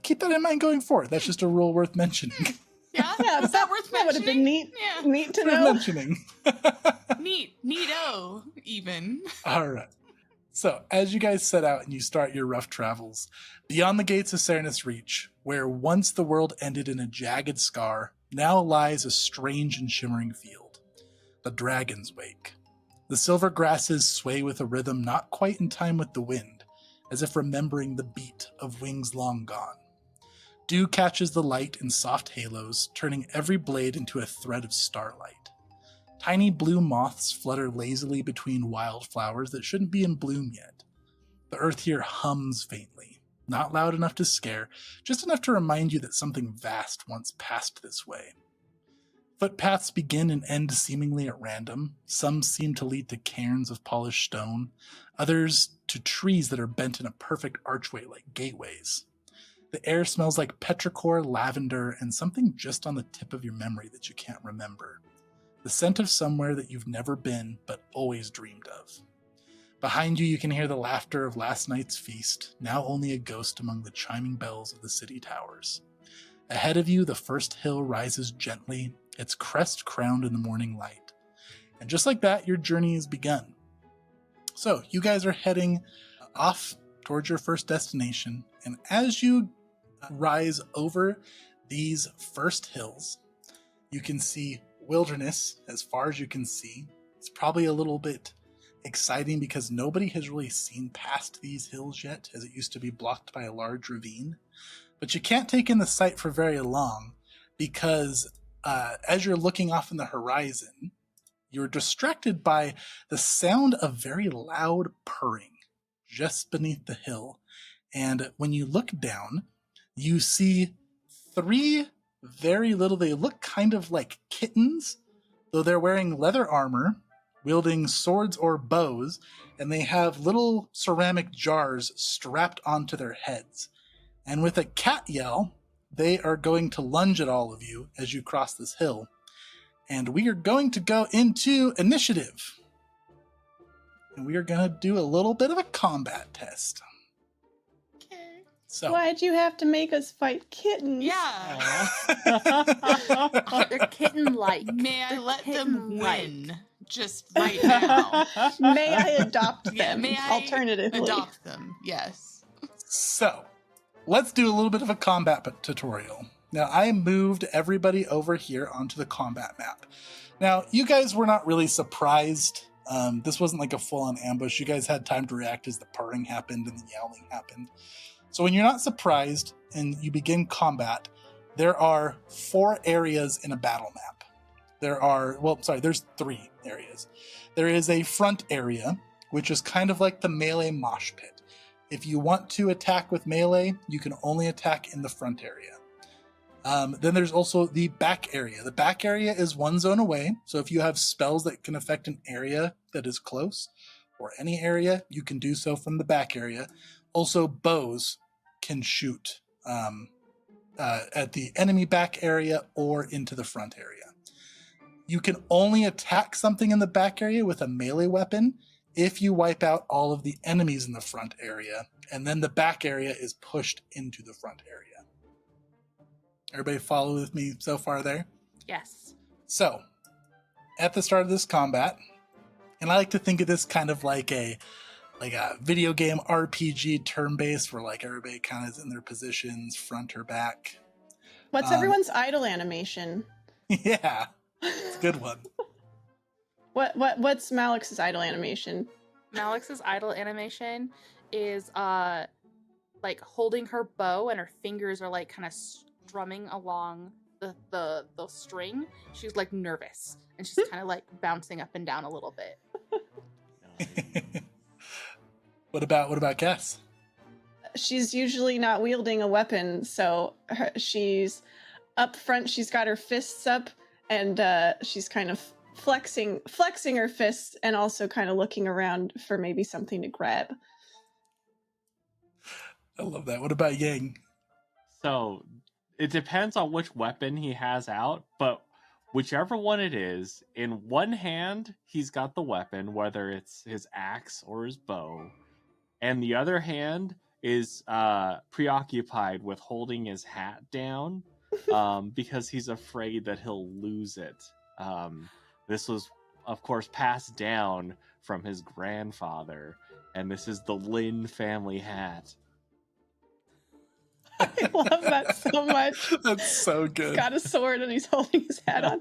keep that in mind going forward. That's just a rule worth mentioning. Yeah, is that worth That would have been mentioning? neat. Yeah. Neat to Worth know. mentioning. Neato, even. All right. So, as you guys set out and you start your rough travels, beyond the gates of Cernus Reach, where once the world ended in a jagged scar, now lies a strange and shimmering field. The Dragon's Wake. The silver grasses sway with a rhythm not quite in time with the wind, as if remembering the beat of wings long gone. Dew catches the light in soft halos, turning every blade into a thread of starlight. Tiny blue moths flutter lazily between wildflowers that shouldn't be in bloom yet. The earth here hums faintly, not loud enough to scare, just enough to remind you that something vast once passed this way. Footpaths begin and end seemingly at random. Some seem to lead to cairns of polished stone, others to trees that are bent in a perfect archway like gateways. The air smells like petrichor, lavender, and something just on the tip of your memory that you can't remember. The scent of somewhere that you've never been but always dreamed of. Behind you, you can hear the laughter of last night's feast, now only a ghost among the chiming bells of the city towers. Ahead of you, the first hill rises gently, its crest crowned in the morning light. And just like that, your journey is begun. So, you guys are heading off towards your first destination, and as you rise over these first hills, you can see wilderness as far as you can see. It's probably a little bit exciting because nobody has really seen past these hills yet, as it used to be blocked by a large ravine. But you can't take in the sight for very long because as you're looking off in the horizon, you're distracted by the sound of very loud purring just beneath the hill. And when you look down, you see 3 very little, they look kind of like kittens, though they're wearing leather armor, wielding swords or bows, and they have little ceramic jars strapped onto their heads. And with a cat yell, they are going to lunge at all of you as you cross this hill. And we are going to go into initiative. And we are going to do a little bit of a combat test. Okay. So, Why'd you have to make us fight kittens? Yeah. They're kitten-like. May I They're let them kitten-like. win just right now? May I adopt them? Yeah, may I alternatively. adopt them? Yes. So, let's do a little bit of a combat tutorial. Now, I moved everybody over here onto the combat map. Now, you guys were not really surprised. This wasn't like a full-on ambush. You guys had time to react as the purring happened and the yowling happened. So when you're not surprised and you begin combat, there are 4 areas in a battle map. There's 3 areas. There is a front area, which is kind of like the melee mosh pit. If you want to attack with melee, you can only attack in the front area. Then there's also the back area. The back area is 1 zone away, so if you have spells that can affect an area that is close, or any area, you can do so from the back area. Also, bows can shoot at the enemy back area or into the front area. You can only attack something in the back area with a melee weapon if you wipe out all of the enemies in the front area, and then the back area is pushed into the front area. Everybody follow with me so far there? Yes. So, at the start of this combat, and I like to think of this kind of like a video game RPG turn-based where like everybody kind of is in their positions, front or back. What's everyone's idle animation? Yeah, it's a good one. What's Malix's idle animation? Malix's idle animation is like holding her bow, and her fingers are like kind of strumming along the string. She's like nervous, and she's kind of like bouncing up and down a little bit. What about Cass? She's usually not wielding a weapon, so she's up front. She's got her fists up, and she's kind of flexing her fists, and also kind of looking around for maybe something to grab. I love that. What about Yang? So it depends on which weapon he has out, but whichever one it is, in one hand he's got the weapon, whether it's his axe or his bow, and the other hand is preoccupied with holding his hat down because he's afraid that he'll lose it. This was, of course, passed down from his grandfather, and this is the Lin family hat. I love that so much. That's so good. He's got a sword and he's holding his hat on.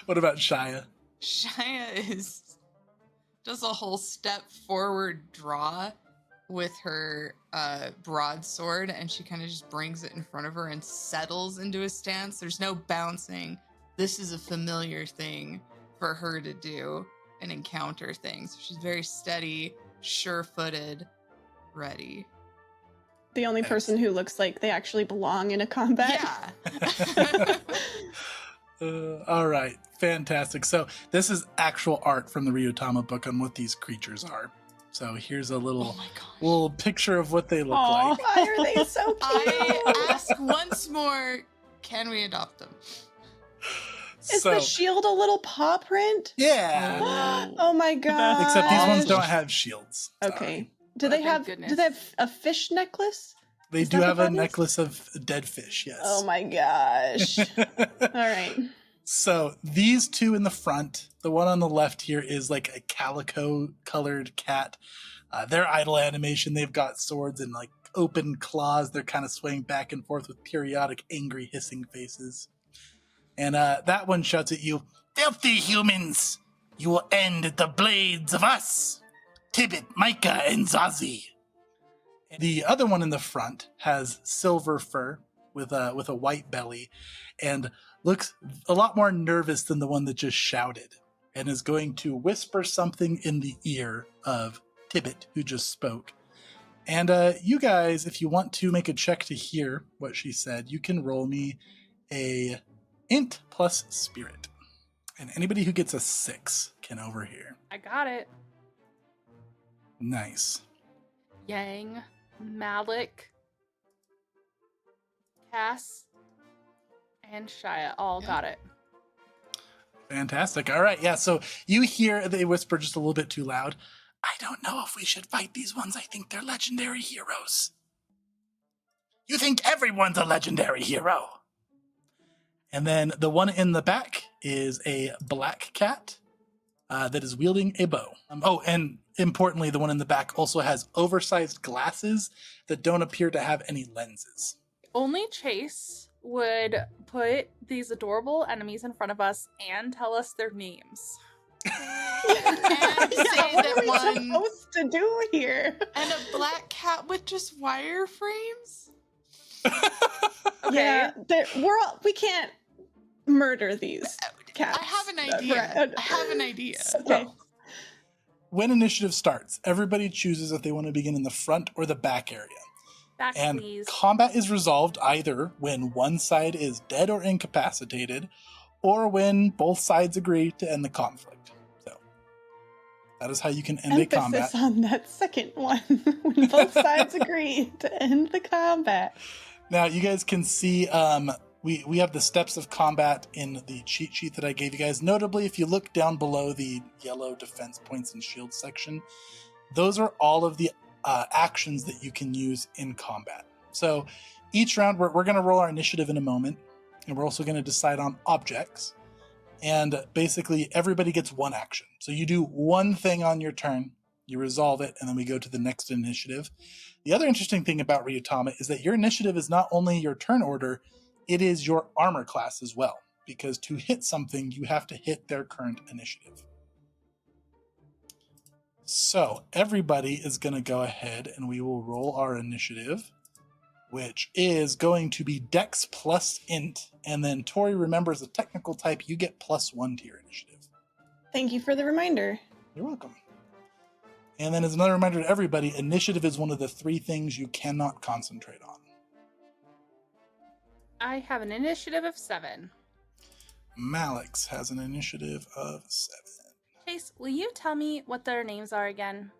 What about Shia? Shia does a whole step forward draw with her broadsword, and she kind of just brings it in front of her and settles into a stance. There's no bouncing. This is a familiar thing for her to do and encounter things. She's very steady, sure-footed, ready. The only person who looks like they actually belong in a combat. Yeah. All right, fantastic. So this is actual art from the Ryuutama book on what these creatures are. So here's a little picture of what they look like. Why are they so cute? I ask once more, can we adopt them? Is the shield a little paw print? Yeah. Oh my god. Except these ones don't have shields. Sorry. Okay. Do they have a fish necklace? They do have a necklace of dead fish, yes. Oh my gosh. All right. So these two in the front, the one on the left here is like a calico colored cat. Their idle animation, they've got swords and like open claws. They're kind of swaying back and forth with periodic angry hissing faces. And that one shouts at you, "Filthy humans! You will end at the blades of us! Tibbet, Micah, and Zazie." The other one in the front has silver fur with a white belly and looks a lot more nervous than the one that just shouted, and is going to whisper something in the ear of Tibbet, who just spoke. And you guys, if you want to make a check to hear what she said, you can roll me a int plus spirit. And anybody who gets a 6 can overhear. I got it. Nice. Yang, Malik, Cass, and Shia all got it. Fantastic. All right. Yeah. So you hear they whisper just a little bit too loud. "I don't know if we should fight these ones. I think they're legendary heroes." "You think everyone's a legendary hero." And then the one in the back is a black cat that is wielding a bow. And importantly, the one in the back also has oversized glasses that don't appear to have any lenses. Only Chase would put these adorable enemies in front of us and tell us their names. And say what that are we one supposed to do here? and a black cat with just wireframes. Okay. Yeah, we can't murder these cats. I have an idea. I have an idea. Okay. When initiative starts, everybody chooses if they want to begin in the front or the back area. Back, And please. combat is resolved either when one side is dead or incapacitated, or when both sides agree to end the conflict. So that is how you can end a combat. Emphasis on that second one. When both sides agree to end the combat. Now you guys can see we have the steps of combat in the cheat sheet that I gave you guys. Notably, if you look down below the yellow defense points and shields section, those are all of the actions that you can use in combat. So each round we're going to roll our initiative in a moment, and we're also going to decide on objects. And basically, everybody gets one action. So you do one thing on your turn, you resolve it, and then we go to the next initiative. The other interesting thing about Ryuutama is that your initiative is not only your turn order, it is your armor class as well. Because to hit something, you have to hit their current initiative. So everybody is going to go ahead and we will roll our initiative, which is going to be Dex plus Int. And then Tori, remember, as a technical type, you get +1 to your initiative. Thank you for the reminder. You're welcome. And then as another reminder to everybody, initiative is one of the 3 things you cannot concentrate on. I have an initiative of 7. Malix has an initiative of 7. Chase, will you tell me what their names are again?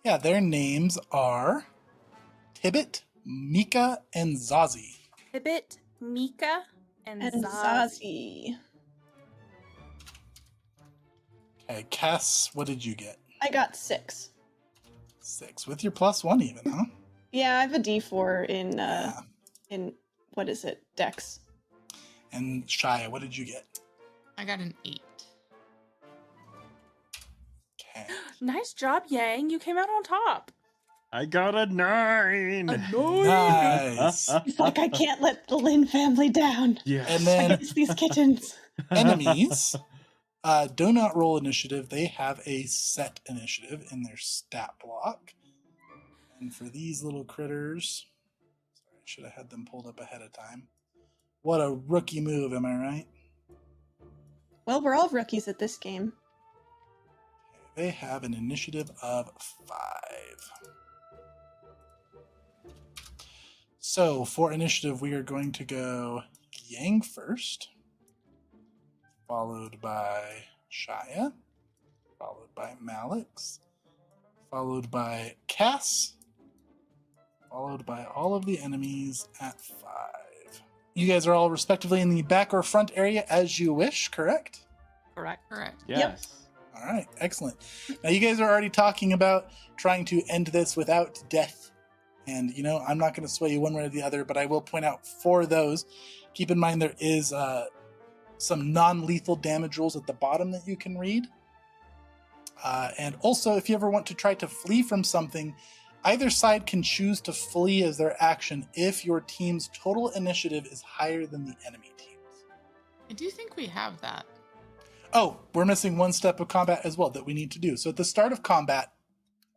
Yeah, their names are Tibbet, Mika, and Zazie. Tibbet, Mika, and Zazie. Zazie. Okay, Cass, what did you get? I got 6. 6, with your +1 even, huh? Yeah, I have a D4 Yeah. in what is it? Dex. And Shia, what did you get? I got an 8. Okay. Nice job, Yang. You came out on top. I got a 9. Nice. It's like I can't let the Lin family down Yes. And then against these kittens. enemies do not roll initiative. They have a set initiative in their stat block. And for these little critters, sorry, I should have had them pulled up ahead of time. What a rookie move, am I right? Well, we're all rookies at this game. They have an initiative of 5. So for initiative, we are going to go Yang first, followed by Shia, followed by Malix, followed by Cass, followed by all of the enemies at 5. You guys are all respectively in the back or front area as you wish, correct? Correct. Correct. Yes. All right, excellent. Now you guys are already talking about trying to end this without death. And, you know, I'm not going to sway you one way or the other, but I will point out for those, keep in mind there is some non-lethal damage rules at the bottom that you can read. And also, if you ever want to try to flee from something, either side can choose to flee as their action if your team's total initiative is higher than the enemy team's. I do think we have that. Oh, we're missing one step of combat as well that we need to do. So at the start of combat,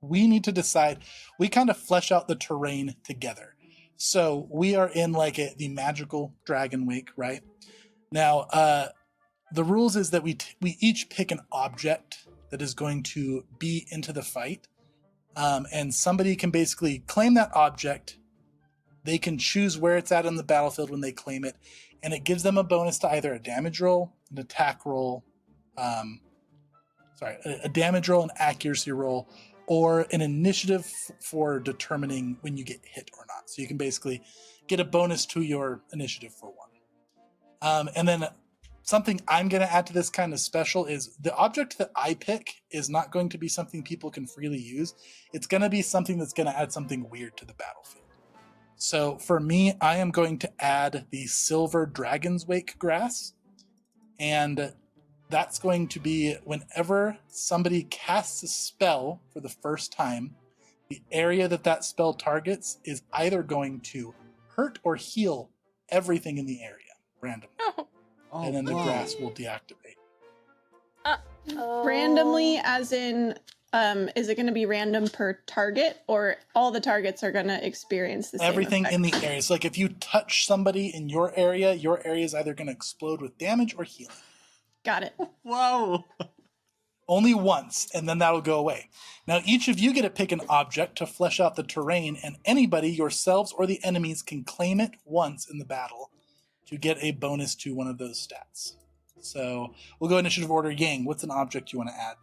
we need to decide, we kind of flesh out the terrain together. So we are in like the magical dragon wake, right? Now, the rules is that we each pick an object that is going to be into the fight. And somebody can basically claim that object. They can choose where it's at on the battlefield when they claim it. And it gives them a bonus to either a damage roll, an attack roll, a damage roll, an accuracy roll, or an initiative for determining when you get hit or not. So you can basically get a bonus to your initiative for one. And then something I'm going to add to this kind of special is the object that I pick is not going to be something people can freely use. It's going to be something that's going to add something weird to the battlefield. So for me, I am going to add the Silver Dragon's Wake grass. And that's going to be whenever somebody casts a spell for the first time, the area that spell targets is either going to hurt or heal everything in the area randomly. Oh. And then the grass will deactivate. Randomly, as in, is it going to be random per target, or all the targets are going to experience the same Everything effect? in the area. So like if you touch somebody in your area is either going to explode with damage or healing. Got it. Whoa. Only once, and then that'll go away. Now, each of you get to pick an object to flesh out the terrain, and anybody, yourselves or the enemies, can claim it once in the battle to get a bonus to one of those stats. So we'll go initiative order. Yang, what's an object you want to add?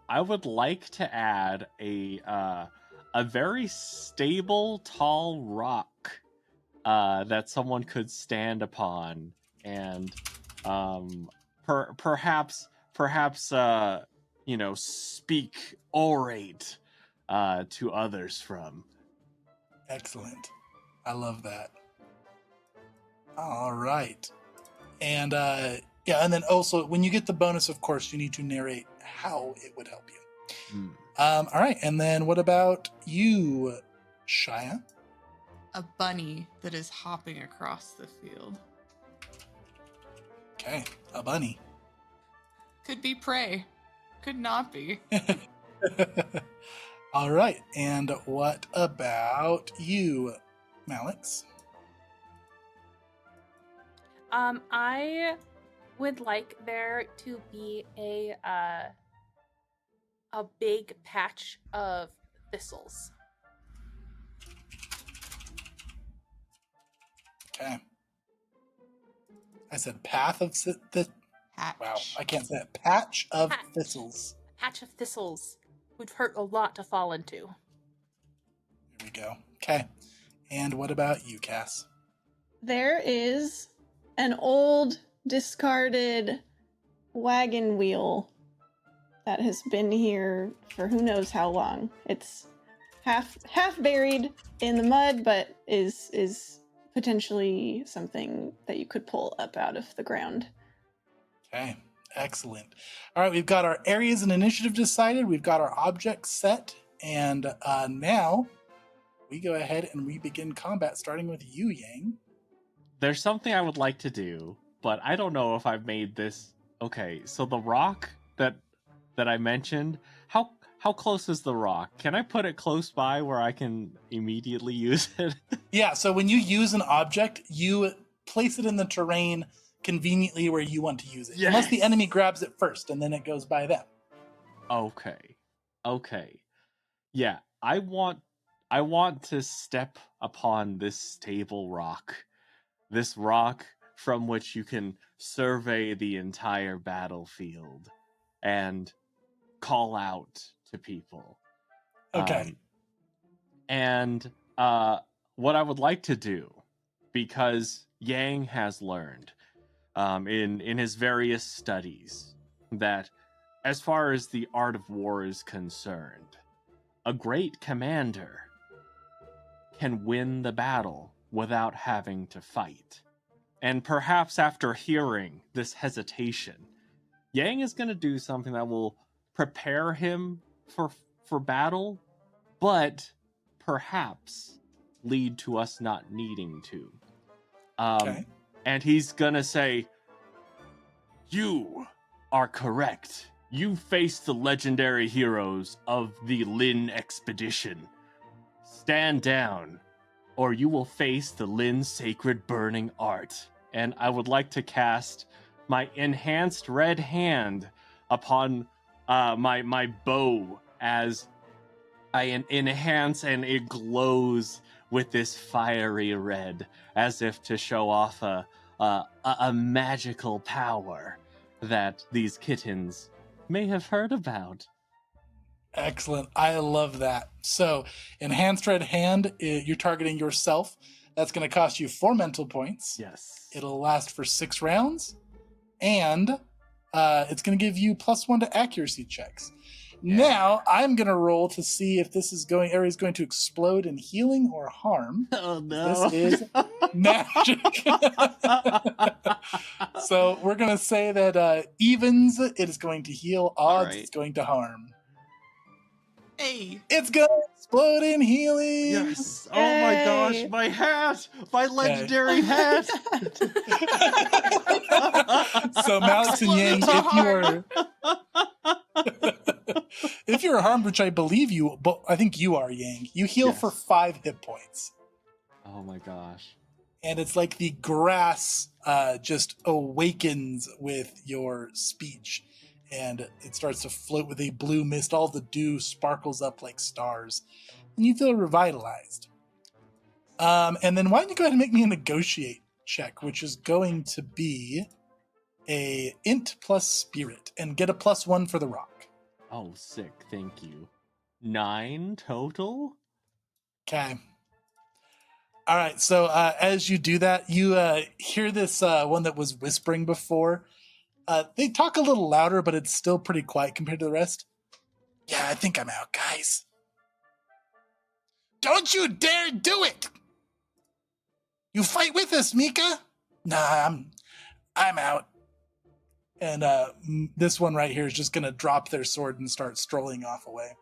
I would like to add a very stable, tall rock that someone could stand upon and perhaps speak, orate to others from. Excellent. I love that. All right. And yeah, and then also when you get the bonus, of course, you need to narrate how it would help you. All right. And then what about you, Shia? A bunny that is hopping across the field. Okay. A bunny. Could be prey. Could not be. All right. And what about you, Malix? I would like there to be a big patch of thistles. Okay. I said path of Hatch. wow, I can't say it. Patch of Patch. thistles. Patch of thistles would hurt a lot to fall into. Here we go. Okay. And what about you, Cass? There is an old discarded wagon wheel that has been here for who knows how long. It's half buried in the mud, but is potentially something that you could pull up out of the ground. Okay. Excellent. All right, we've got our areas and initiative decided. We've got our objects set. And now we go ahead and we begin combat, starting with you, Yang. There's something I would like to do, but I don't know if I've made this. Okay, so the rock that I mentioned, how close is the rock? Can I put it close by where I can immediately use it? Yeah, so when you use an object, you place it in the terrain conveniently where you want to use it. Yes. Unless the enemy grabs it first, and then it goes by them. Okay. Yeah, I want to step upon this stable rock. This rock from which you can survey the entire battlefield and call out to people. Okay. And what I would like to do, because Yang has learned in his various studies that as far as the art of war is concerned, a great commander can win the battle without having to fight. And perhaps after hearing this hesitation, Yang is going to do something that will prepare him for battle, but perhaps lead to us not needing to. Okay. And he's going to say, "You are correct. You faced the legendary heroes of the Lin expedition. Stand down, or you will face the Lin sacred burning art." And I would like to cast my enhanced red hand upon my bow as I enhance, and it glows with this fiery red, as if to show off a magical power that these kittens may have heard about. Excellent. I love that. So, enhanced red hand, you're targeting yourself. That's going to cost you 4 mental points. Yes. It'll last for 6 rounds. And it's going to give you +1 to accuracy checks. Yeah. Now, I'm going to roll to see if this area is going to explode in healing or harm. Oh no. This is magic. So we're going to say that evens, it is going to heal. Odds, right. it's going to harm. Hey. It's going to explode in healing. Yes. Oh my gosh, Yay. my hat! My legendary hat! So Malix and Yang, if you are harmed, which I believe you, but I think you are, Yang, you heal Yes. for 5 hit points. Oh my gosh. And it's like the grass just awakens with your speech. And it starts to float with a blue mist. All the dew sparkles up like stars. And you feel revitalized. And then why don't you go ahead and make me a negotiate check, which is going to be a int plus spirit. And get a +1 for the rock. Oh, sick. Thank you. 9 total? Okay. All right. So as you do that, you hear this one that was whispering before. They talk a little louder, but it's still pretty quiet compared to the rest. Yeah, I think I'm out, guys. Don't you dare do it! You fight with us, Mika? Nah, I'm out. And this one right here is just gonna drop their sword and start strolling off away.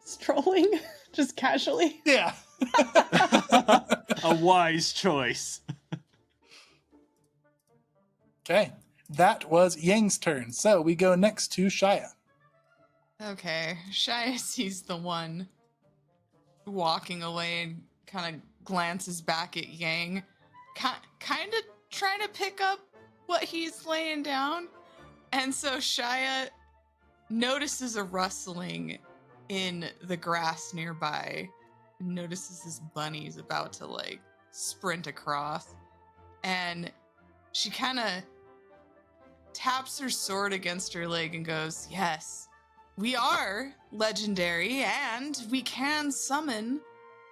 Strolling? Just casually? Yeah. A wise choice. Okay. That was Yang's turn. So we go next to Shia. Okay, Shia sees the one walking away and kind of glances back at Yang, kind of trying to pick up what he's laying down. And so Shia notices a rustling in the grass nearby, notices this bunny's about to like sprint across, and she kind of taps her sword against her leg and goes, "Yes, we are legendary and we can summon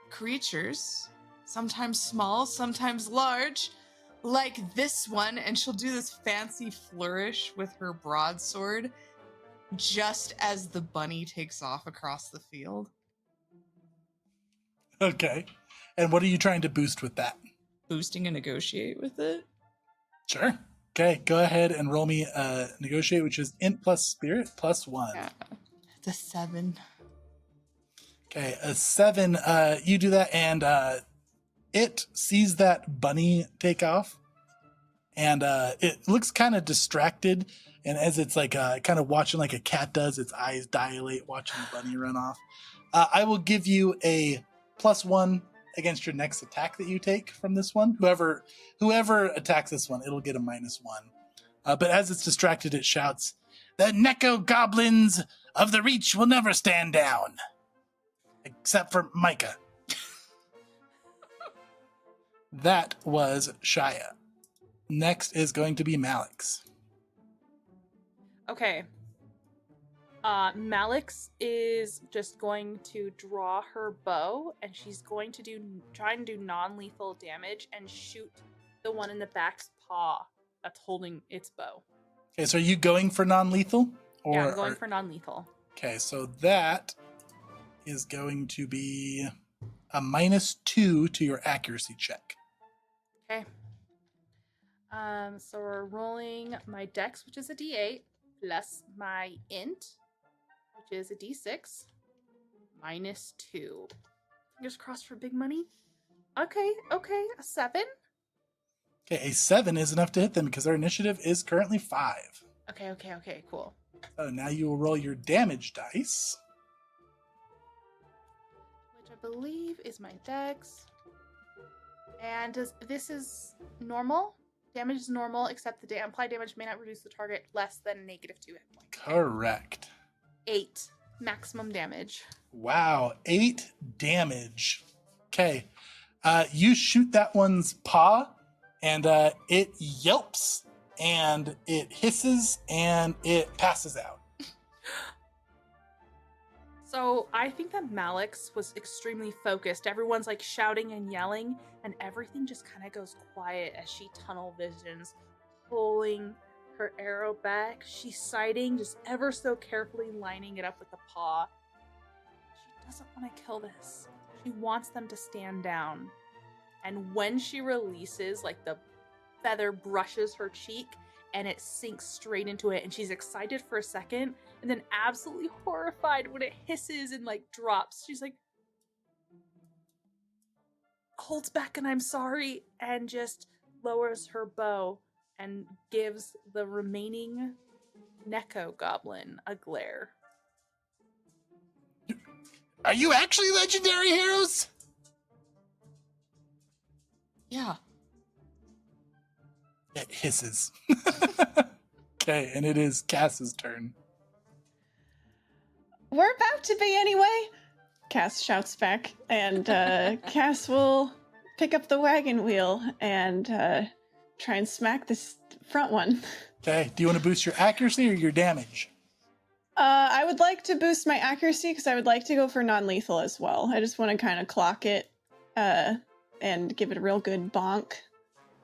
creatures, sometimes small, sometimes large, like this one." And she'll do this fancy flourish with her broadsword just as the bunny takes off across the field. Okay. And what are you trying to boost with that? Boosting and negotiate with it. Sure. Okay, go ahead and roll me negotiate, which is int plus spirit plus 1. Yeah. It's a 7. Okay, a 7. You do that, and it sees that bunny take off, and it looks kind of distracted. And as it's like kind of watching like a cat does, its eyes dilate watching the bunny run off. I will give you a +1 against your next attack that you take from this one. Whoever attacks this one, it'll get a -1. But as it's distracted, it shouts, "The Neko goblins of the Reach will never stand down. Except for Micah." That was Shia. Next is going to be Malix. Okay. Malix is just going to draw her bow, and she's going to try and do non-lethal damage and shoot the one in the back's paw that's holding its bow. Okay, so are you going for non-lethal? Yeah, I'm going for non-lethal. Okay, so that is going to be a -2 to your accuracy check. Okay. So we're rolling my dex, which is a d8, plus my int, which is a d6, -2. Fingers crossed for big money. Okay, a 7. Okay, a 7 is enough to hit them because their initiative is currently 5. Okay, cool. So now you will roll your damage dice. Which I believe is my dex. And this is normal? Damage is normal, except the applied damage may not reduce the target less than -2 hit points. Correct. 8 maximum damage. Wow, 8 damage. Okay, you shoot that one's paw, and it yelps, and it hisses, and it passes out. So I think that Malix was extremely focused. Everyone's like shouting and yelling, and everything just kind of goes quiet as she tunnel visions, pulling her arrow back. She's sighting just ever so carefully, lining it up with the paw. She doesn't want to kill this. She wants them to stand down. And when she releases, like the feather brushes her cheek and it sinks straight into it, and she's excited for a second and then absolutely horrified when it hisses and like drops. She's like, holds back and "I'm sorry," and just lowers her bow and gives the remaining Neko goblin a glare. Are you actually legendary heroes? Yeah. It hisses. Okay, and it is Cass's turn. We're about to be anyway, Cass shouts back, and Cass will pick up the wagon wheel and try and smack this front one. Okay, do you want to boost your accuracy or your damage? I would like to boost my accuracy because I would like to go for non-lethal as well. I just want to kind of clock it and give it a real good bonk,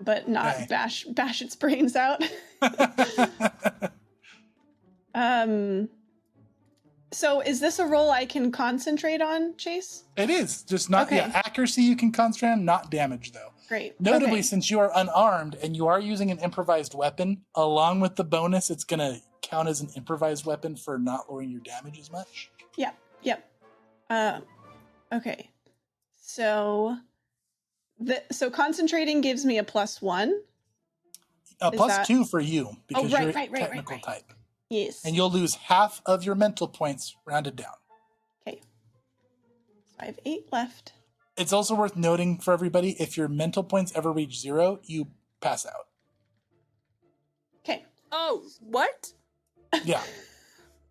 but not Okay. bash its brains out. So is this a roll I can concentrate on, Chase? It is just not Okay. accuracy you can concentrate on, not damage though. Great. Notably, Okay. since you are unarmed and you are using an improvised weapon, along with the bonus, it's going to count as an improvised weapon for not lowering your damage as much. Yep. Okay. So concentrating gives me a +1. A Is plus that- 2 for you because right, you're right. technical type. Yes. And you'll lose half of your mental points rounded down. Okay. So I have 8 left. It's also worth noting for everybody, if your mental points ever reach 0, you pass out. Okay. Oh, what? Yeah.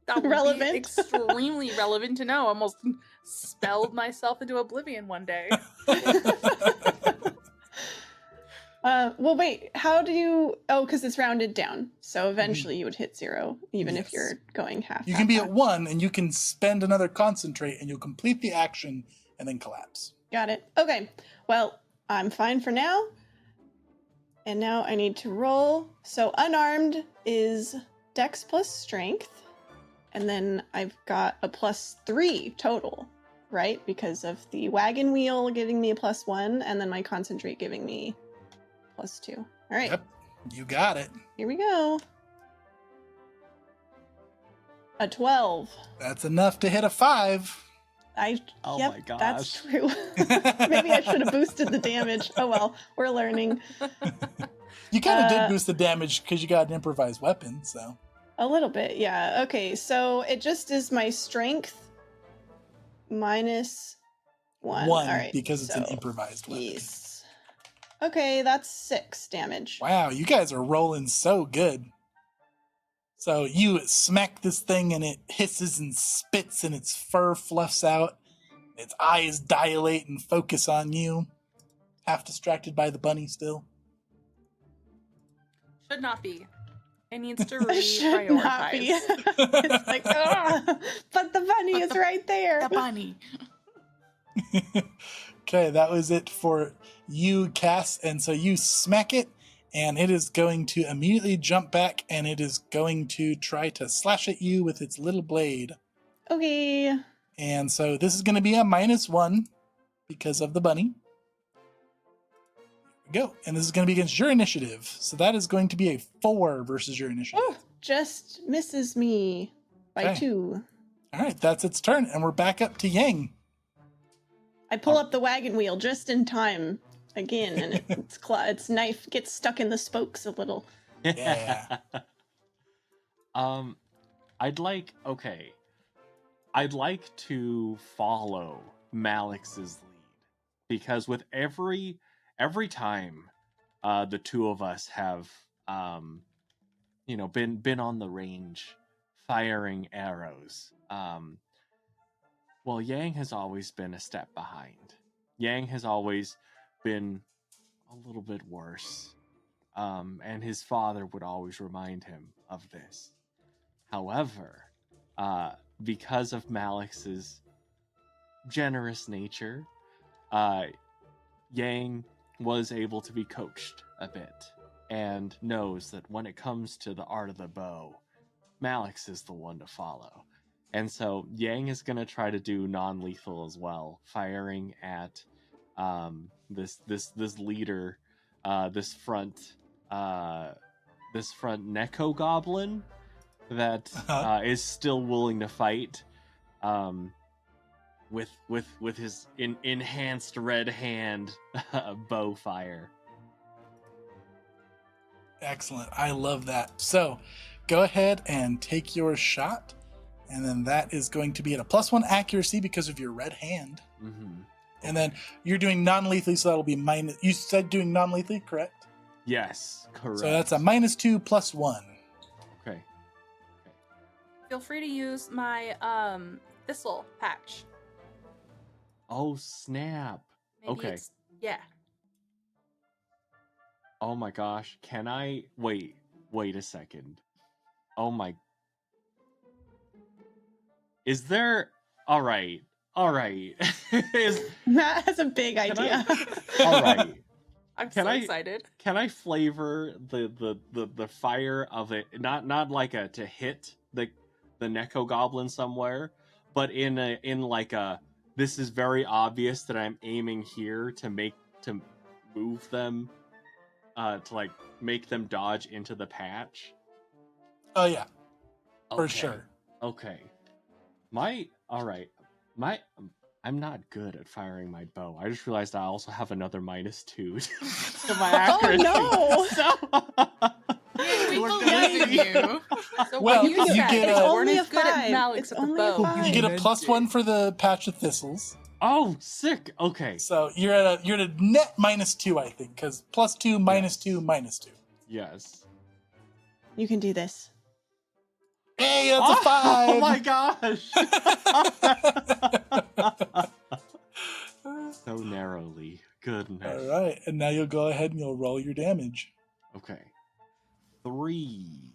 That would Relevant. be extremely relevant to know. Almost spelled myself into oblivion one day. Well, wait. How do you? Oh, because it's rounded down. So eventually you would hit 0, even if Yes. you're going half. You can be at 1 and you can spend another concentrate and you'll complete the action and then collapse. Got it. Okay. Well, I'm fine for now. And now I need to roll. So unarmed is Dex plus Strength. And then I've got a +3 total, right? Because of the wagon wheel giving me a +1, and then my concentrate giving me +2. All right. Yep. You got it. Here we go. A 12. That's enough to hit a 5. Oh Yep, my gosh. that's true. Maybe I should have boosted the damage. Oh well, we're learning. You kind of did boost the damage because you got an improvised weapon, so. A little bit, yeah. Okay, so it just is my strength -1. 1 All right, because it's an so- improvised weapon. Yes. Okay, that's 6 damage. Wow, you guys are rolling so good. So you smack this thing and it hisses and spits and its fur fluffs out. Its eyes dilate and focus on you. Half distracted by the bunny still. Should not be. It needs to It should not be. reprioritize. It's like, oh, but the bunny is right there. The bunny. Okay, that was it for you, Cass. And so you smack it, and it is going to immediately jump back, and it is going to try to slash at you with its little blade. Okay. And so this is going to be a -1 because of the bunny. There we go. And this is going to be against your initiative. So that is going to be a 4 versus your initiative. Oh, just misses me by Okay. 2. All right, that's its turn, and we're back up to Yang. I pull up the wagon wheel just in time again, and its knife gets stuck in the spokes a little. Yeah. I'd like to follow Malix's lead because with every time the two of us have been on the range firing arrows, well, Yang has always been a step behind. Yang has always been a little bit worse, and his father would always remind him of this. However, because of Malix's generous nature, Yang was able to be coached a bit and knows that when it comes to the art of the bow, Malix is the one to follow. And so Yang is going to try to do non-lethal as well, firing at this leader, this front Neko Goblin that is still willing to fight with his enhanced red hand bow fire. Excellent. I love that. So go ahead and take your shot. And then that is going to be at a +1 accuracy because of your red hand. Mm-hmm. And then you're doing non-lethally, so that'll be minus. You said doing non-lethally, correct? Yes, correct. So that's a -2 +1. Okay. Feel free to use my thistle patch. Oh snap! Maybe Okay. it's, yeah. Oh my gosh! Can I wait? Wait a second. Oh my. Is there? All right. Matt has a big idea. All right. I'm Can so I- excited. Can I flavor the fire of it? Not like to hit the Neko Goblin somewhere, but in like a. This is very obvious that I'm aiming here to move them to like make them dodge into the patch? Oh yeah, for Okay. sure. Okay. All right. I'm not good at firing my bow. I just realized I also have another -2 to my accuracy. no. Yeah, we We're believe in you. So Well, what you you said, get they a- weren't Only as a good at 5. Malix It's at the only a bow. 5. You get a Meant +1 it. for the patch of thistles. Oh, sick. Okay. So you're at a net -2, I think, because +2, -2, -2. Yes. You can do this. Hey, that's a 5. Oh my gosh. So narrowly. Goodness. All right, and now you'll go ahead and you'll roll your damage. Okay. 3.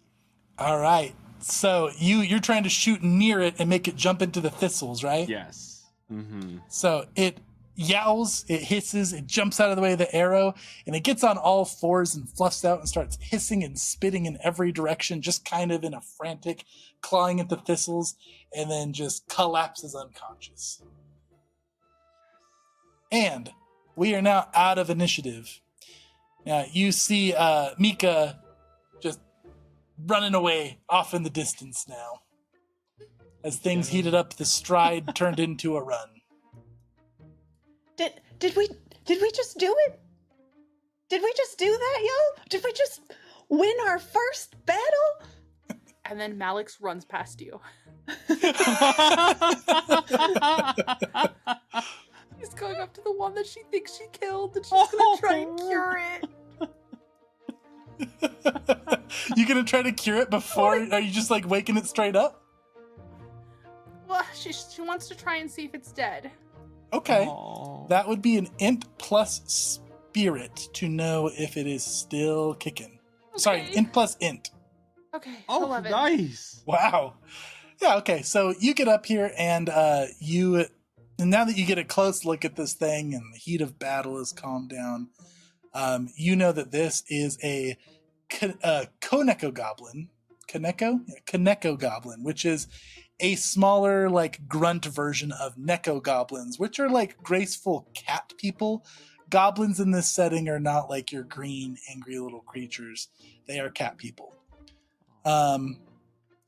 All right, so you're trying to shoot near it and make it jump into the thistles, right? Yes. Mm-hmm. So it yowls, it hisses, it jumps out of the way of the arrow, and it gets on all fours and fluffs out and starts hissing and spitting in every direction, just kind of in a frantic clawing at the thistles, and then just collapses unconscious. And we are now out of initiative. Now you see Mika just running away off in the distance now. As things heated up, the stride turned into a run. Did we just do it? Did we just do that, yo? Did we just win our first battle? And then Malix runs past you. She's going up to the one that she thinks she killed, and she's gonna try and cure it. You gonna try to cure it before? Are you just like waking it straight up? Well, she wants to try and see if it's dead. Okay. Aw. That would be an int plus spirit to know if it is still kicking. Sorry, Okay. int plus int. Okay. Oh, 11. nice. Wow. Yeah, okay. So you get up here and and now that you get a close look at this thing and the heat of battle has calmed down, you know that this is a Koneko goblin. Koneko? Yeah, Koneko goblin, which is a smaller, like, grunt version of Neko goblins, which are like graceful cat people. Goblins in this setting are not like your green, angry little creatures. They are cat people.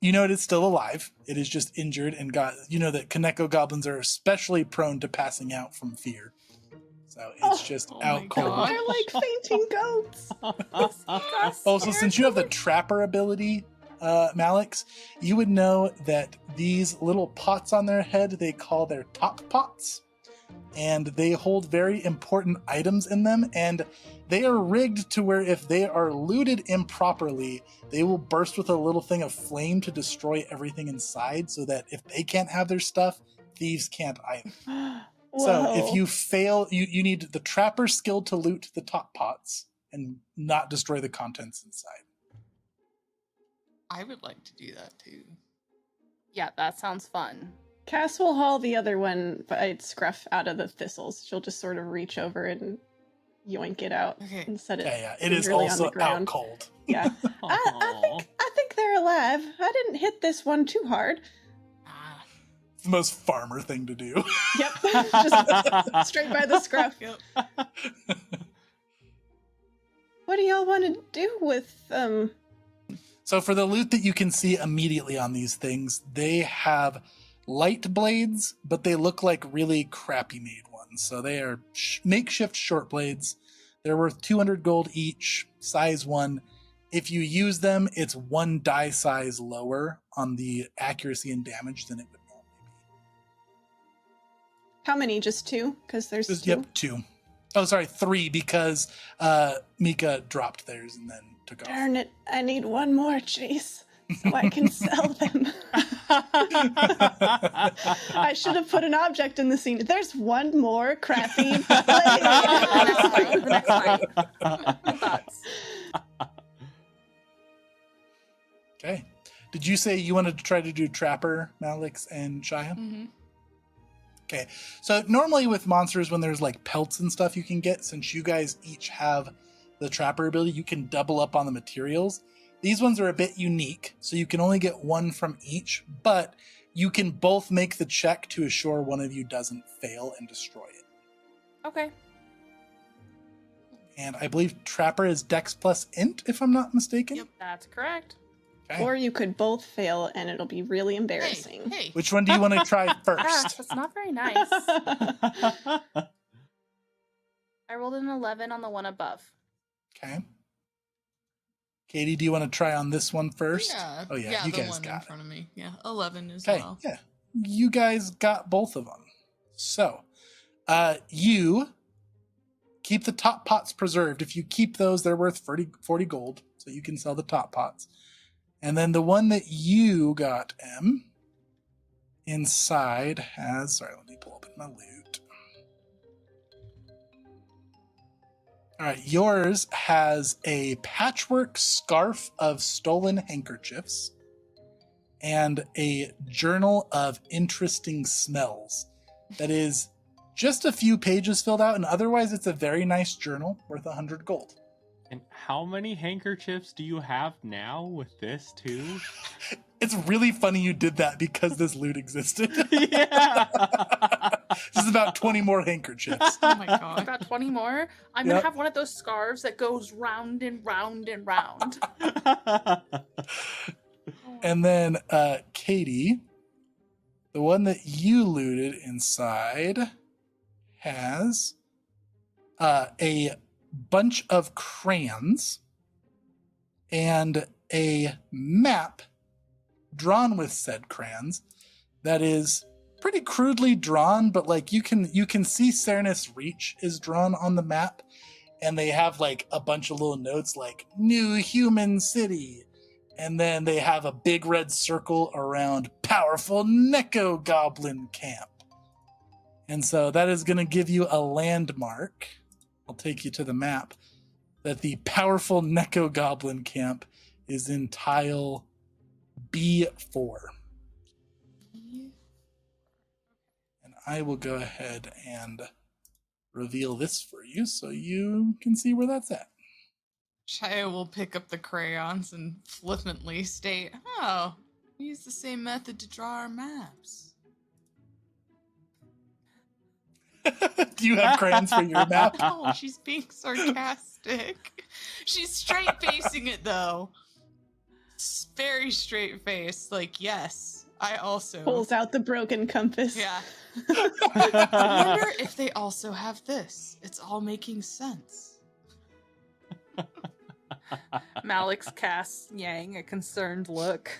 You know it is still alive. It is just injured and you know that Koneko goblins are especially prone to passing out from fear. So it's just Oh my out cold. God. They're like fainting goats. Also, since you have the trapper ability, Malix, you would know that these little pots on their head, they call their top pots. And they hold very important items in them, and they are rigged to where if they are looted improperly, they will burst with a little thing of flame to destroy everything inside, so that if they can't have their stuff, thieves can't either. So if Whoa. you fail, you need the trapper skill to loot the top pots and not destroy the contents inside. I would like to do that too. Yeah, that sounds fun. Cass will haul the other one by Scruff out of the thistles. She'll just sort of reach over and yoink it out Okay. and set it. Yeah, it is gingerly on also the ground. out cold. Yeah, I think they're alive. I didn't hit this one too hard. Ah. It's the most farmer thing to do. Yep, just straight by the scruff. Yep. What do y'all want to do with So for the loot that you can see immediately on these things, they have light blades, but they look like really crappy made ones. So they are makeshift short blades. They're worth 200 gold each, size 1. If you use them, it's 1 die size lower on the accuracy and damage than it would normally How many? Just 2? Because there's be. 2. Yep, 2. Oh, sorry, 3 because Mika dropped theirs and then took off. Darn it! I need one more, jeez, so I can sell them. I should have put an object in the scene. There's one more crappy blade. The next fight. Good thoughts. Okay. Did you say you wanted to try to do Trapper, Malix, and Shia? Mm-hmm. Okay. So normally with monsters, when there's like pelts and stuff you can get, since you guys each have the Trapper ability, you can double up on the materials. These ones are a bit unique, so you can only get 1 from each, but you can both make the check to assure one of you doesn't fail and destroy it. Okay. And I believe Trapper is Dex plus Int, if I'm not mistaken. Yep. That's correct. Okay. Or you could both fail and it'll be really embarrassing. Hey, Which one do you want to try Ah, first? that's not very nice. I rolled an 11 on the one above. Okay. Katie, do you want to try on this one first? Yeah. Oh, yeah, you the guys one in got it. front of me. Yeah, 11 as Okay, well. yeah. You guys got both of them. So, you keep the top pots preserved. If you keep those, they're worth 40 gold, so you can sell the top pots. And then the one that you got, M, inside has... Sorry, let me pull open my loot. All right, yours has a patchwork scarf of stolen handkerchiefs and a journal of interesting smells. That is just a few pages filled out, and otherwise it's a very nice journal worth 100 gold. And how many handkerchiefs do you have now with this too? It's really funny you did that because this loot existed. Yeah. This is about 20 more handkerchiefs. Oh my god. About 20 more. I'm Yep. gonna have one of those scarves that goes round and round and round. And then Katie, the one that you looted inside has a bunch of crayons and a map drawn with said crayons that is pretty crudely drawn, but like you can see Cernus Reach is drawn on the map, and they have like a bunch of little notes like New Human City, and then they have a big red circle around powerful Neko Goblin Camp. And so that is going to give you a landmark. I'll take you to the map. That the powerful Neko Goblin Camp is in tile B4. And I will go ahead and reveal this for you so you can see where that's at. Shia will pick up the crayons and flippantly state, "Oh, we use the same method to draw our maps." Do you have crayons for your map? Oh, she's being sarcastic. She's straight facing it though. Very straight face. Like, yes, I also. Pulls out the broken compass. Yeah. I wonder if they also have this. It's all making sense. Malix casts Yang a concerned look.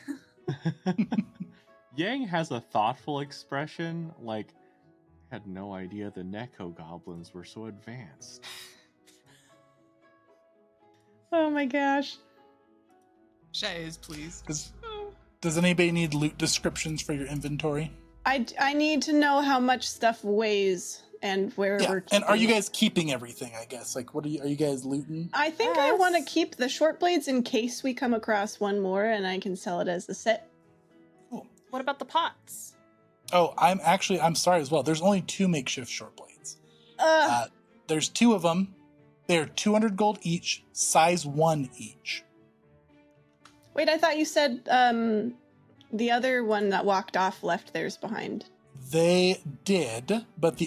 Yang has a thoughtful expression, like, had no idea the Neko goblins were so advanced. Oh my gosh. Shia is pleased. Does anybody need loot descriptions for your inventory? I need to know how much stuff weighs and where Yeah. we're And are you keeping it. guys keeping everything, I guess? Like, are you guys looting? I think I want to Yes. keep the short blades in case we come across one more and I can sell it as a set. Cool. What about the pots? Oh, I'm sorry as well. There's only 2 makeshift short blades. Ugh. There's 2 of them. They're 200 gold each, size 1 each. Wait, I thought you said the other one that walked off left theirs behind. They did, but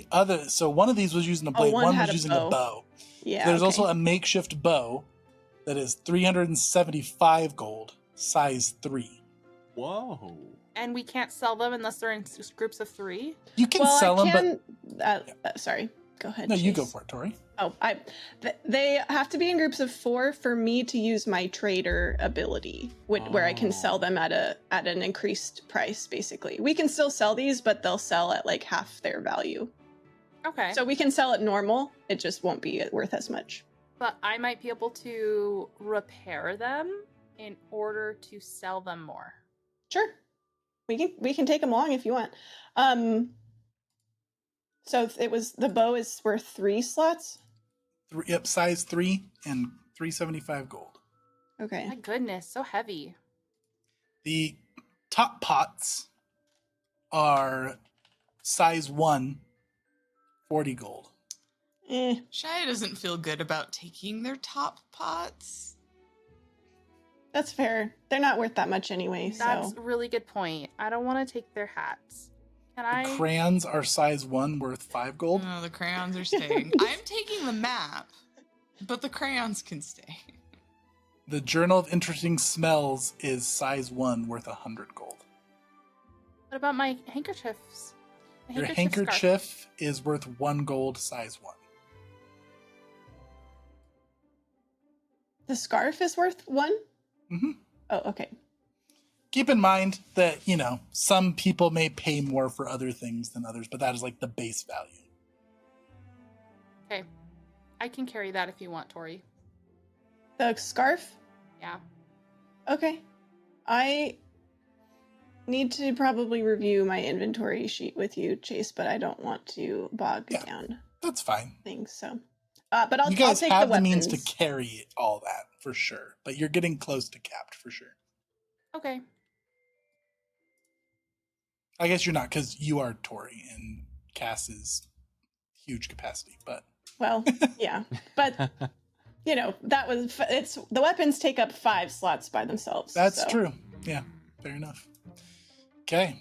so one of these was using a blade, one one had was a using bow. a bow. Yeah. There's okay. also a makeshift bow that is 375 gold, size 3. Whoa. And we can't sell them unless they're in groups of 3? You can well, sell I them, can. Sorry. Go ahead. but no, you Chase. go for it, Tori. Oh, they have to be in groups of 4 for me to use my trader ability, where I can sell them at an increased price. Basically, we can still sell these, but they'll sell at like half their value. Okay. So we can sell it normal. It just won't be worth as much. But I might be able to repair them in order to sell them more. Sure, we can take them along if you want. So it was the bow is worth 3 slots. Yep, size 3 and 375 gold. Okay. My goodness, so heavy. The top pots are size 1, 40 gold. Shia doesn't feel good about taking their top pots. That's fair. They're not worth that much anyway. That's So a really good point. I don't want to take their hats. Can I? The crayons are size 1, worth 5 gold. No, the crayons are staying. I'm taking the map. But the crayons can stay. The Journal of Interesting Smells is size 1, worth 100 gold. What about my handkerchiefs? My Your scarf. handkerchief is worth 1 gold, size 1. The scarf is worth 1? Mm-hmm. Oh, okay. Keep in mind that, some people may pay more for other things than others, but that is like the base value. Okay. I can carry that if you want, Tori. The scarf? Yeah. Okay. I need to probably review my inventory sheet with you, Chase, but I don't want to bog down That's fine. things, so. But I'll You guys take have the the means weapons. to carry all that, for sure. But you're getting close to capped, for sure. Okay. I guess you're not, because you are Tori, and Cass is huge capacity, but... Well, yeah. But, the weapons take up 5 slots by themselves. That's so. true. Yeah, fair enough. Okay.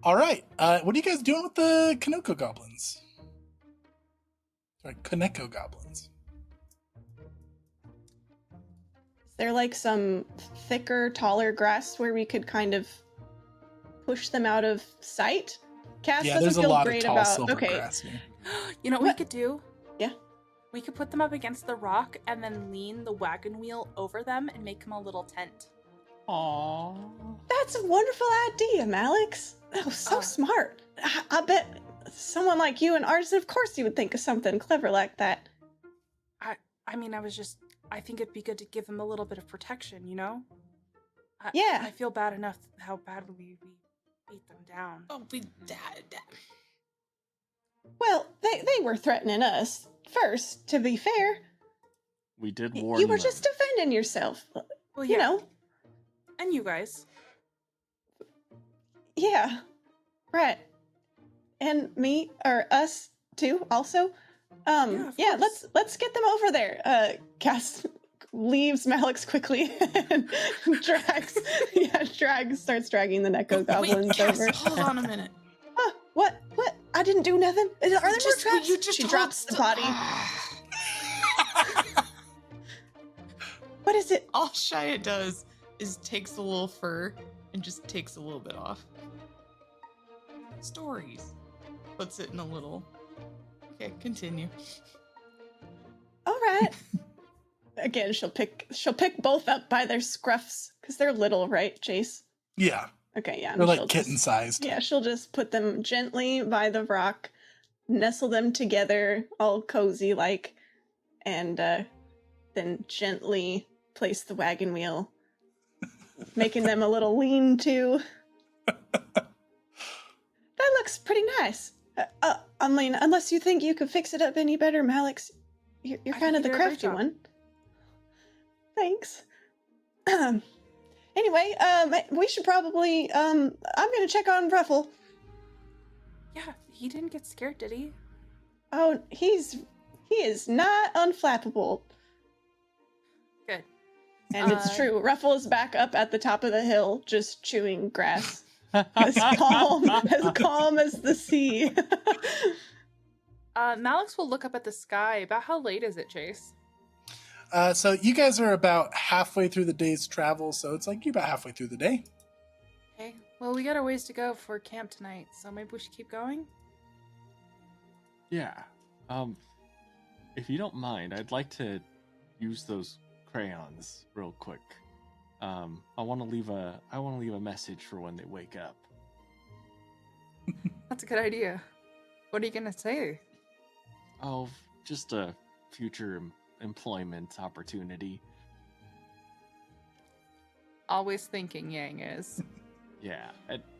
All right. What are you guys doing with the Kaneko goblins? Sorry, Kaneko goblins. Is there like some thicker, taller grass where we could kind of push them out of sight? Cass Yeah, doesn't there's a feel lot of great tall about. silver Okay, grass here. You know what we What? could do? Yeah. We could put them up against the rock and then lean the wagon wheel over them and make them a little tent. Aww. that's a wonderful idea, Malix. That was so Oh. smart. I bet someone like you and Artisan, of course, you would think of something clever like that. I think it'd be good to give them a little bit of protection, you know? Yeah. I feel bad enough how badly we beat them down. Oh, we died. Well, they were threatening us first. To be fair, We did warn you were them. just defending yourself. Well, You know. And you guys. Yeah. Right. And me or us too. Also. Yeah, of Yeah. course. Let's get them over there. Cass leaves Malix quickly and starts dragging the Neko goblins Wait, Cass, over. hold on a minute. What? I didn't do nothing. Are there more traps? You just She told drops the st- body. What is it? All Shia does is takes the little fur and just takes a little bit off. Stories. Puts it in a little. Okay, continue. All right. Again, she'll pick both up by their scruffs because they're little, right, Chase? Yeah, Okay, yeah. they're she'll like kitten-sized. Yeah, she'll just put them gently by the rock, nestle them together, all cozy like, and then gently place the wagon wheel, making them a little lean-to. That looks pretty nice. I mean, unless you think you could fix it up any better, Malix, you're I kind of think the you did a great crafty job. one. Thanks. Anyway, we should probably, I'm gonna check on Ruffle. Yeah, he didn't get scared, did he? Oh, he is not unflappable. Good. And it's Uh, true. Ruffle is back up at the top of the hill, just chewing grass. As calm as the sea. Malix will look up at the sky. About how late is it, Chase? So you guys are about halfway through the day's travel, so it's like you're about halfway through the day. Okay. Well, we got a ways to go for camp tonight, so maybe we should keep going? Yeah. If you don't mind, I'd like to use those crayons real quick. I want to leave a message for when they wake up. That's a good idea. What are you gonna say? Oh, just a future employment opportunity. Always thinking, Yang is. Yeah.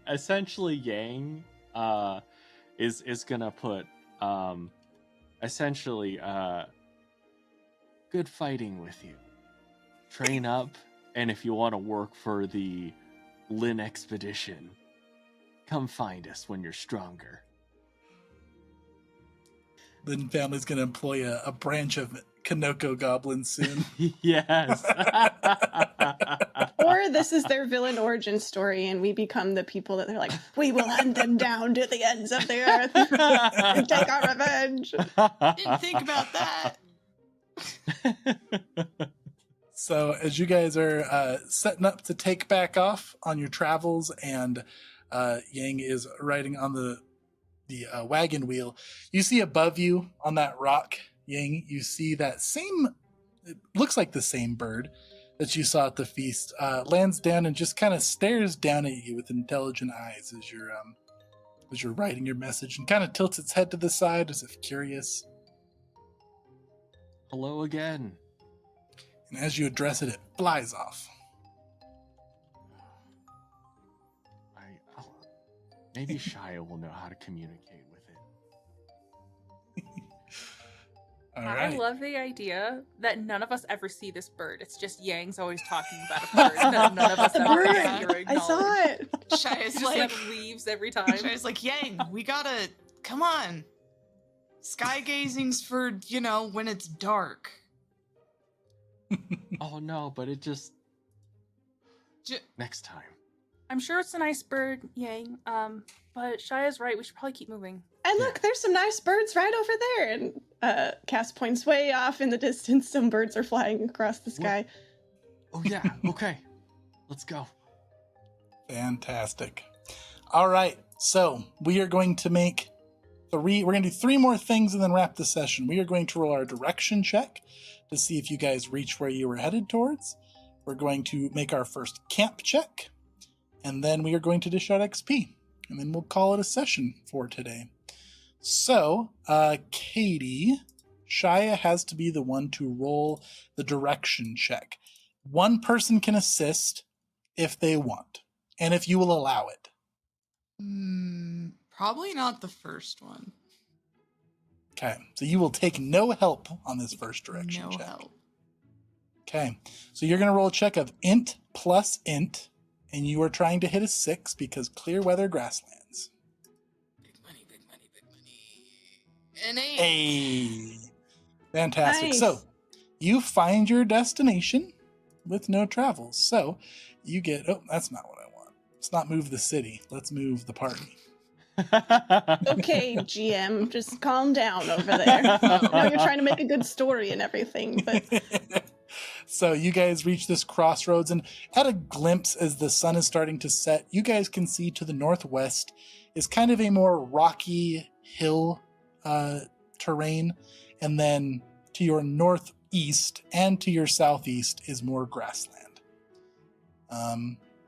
Essentially, Yang is gonna put essentially good fighting with you. Train up, and if you want to work for the Lin expedition, come find us when you're stronger. The family's going to employ a branch of Kaneko goblins soon. Yes. Or this is their villain origin story, and we become the people that they're like, we will hunt them down to the ends of the earth and take our revenge. Didn't think about that. So as you guys are setting up to take back off on your travels, and Yang is riding on the wagon wheel, you see above you on that rock, Yang, you see that same, it looks like the same bird that you saw at the feast, lands down and just kind of stares down at you with intelligent eyes as you're writing your message, and kind of tilts its head to the side as if curious. Hello again. And as you address it, it flies off. Maybe Shia will know how to communicate with it. All I right. love the idea that none of us ever see this bird. It's just Yang's always talking about a bird that none of us The ever bird! see or I saw acknowledge. it. Shia's Just like, leaves every time. Shia's like, Yang, we gotta, come on. Sky gazing's for, when it's dark. Oh no, but it just J- next time. I'm sure it's a nice bird, Yang. But Shia's right. We should probably keep moving. And look, there's some nice birds right over there. And Cass points way off in the distance. Some birds are flying across the sky. Oh yeah, okay. Let's go. Fantastic. All right. So we are going to make we're going to do 3 more things and then wrap the session. We are going to roll our direction check to see if you guys reach where you were headed towards. We're going to make our first camp check, and then we are going to dish out XP, and then we'll call it a session for today. So, Katie, Shia has to be the one to roll the direction check. One person can assist if they want, and if you will allow it. Probably not the first one. Okay, so you will take no help on this first direction No check. help. Okay, so you're going to roll a check of int plus int, and you are trying to hit a 6 because clear weather grasslands. Big money, big money, big money. An 8. Hey, fantastic. Nice. So you find your destination with no travels. So you get, oh, that's not what I want. Let's not move the city. Let's move the party. Okay, GM, just calm down over there. I know you're trying to make a good story and everything, but So you guys reach this crossroads, and at a glimpse as the sun is starting to set, you guys can see to the northwest is kind of a more rocky hill terrain, and then to your northeast and to your southeast is more grassland.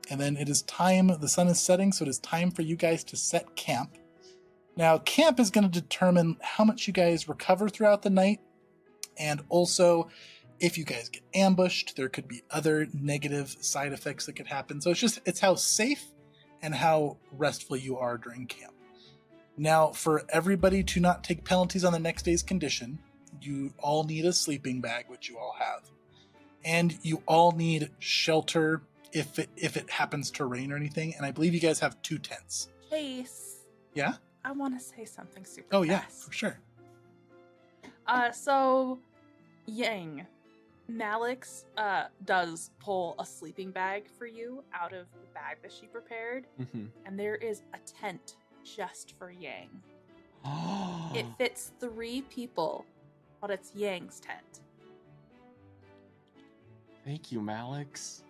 And then it is time, the sun is setting, so it is time for you guys to set camp. Now, camp is going to determine how much you guys recover throughout the night, and also if you guys get ambushed, there could be other negative side effects that could happen. So it's how safe and how restful you are during camp. Now, for everybody to not take penalties on the next day's condition, you all need a sleeping bag, which you all have. And you all need shelter if it happens to rain or anything. And I believe you guys have 2 tents. Chase, Yeah? I want to say something super Oh, yeah, fast. for sure. So, Yang, Malix does pull a sleeping bag for you out of the bag that she prepared, Mhm. and there is a tent just for Yang. It fits 3 people, but it's Yang's tent. Thank you, Malix.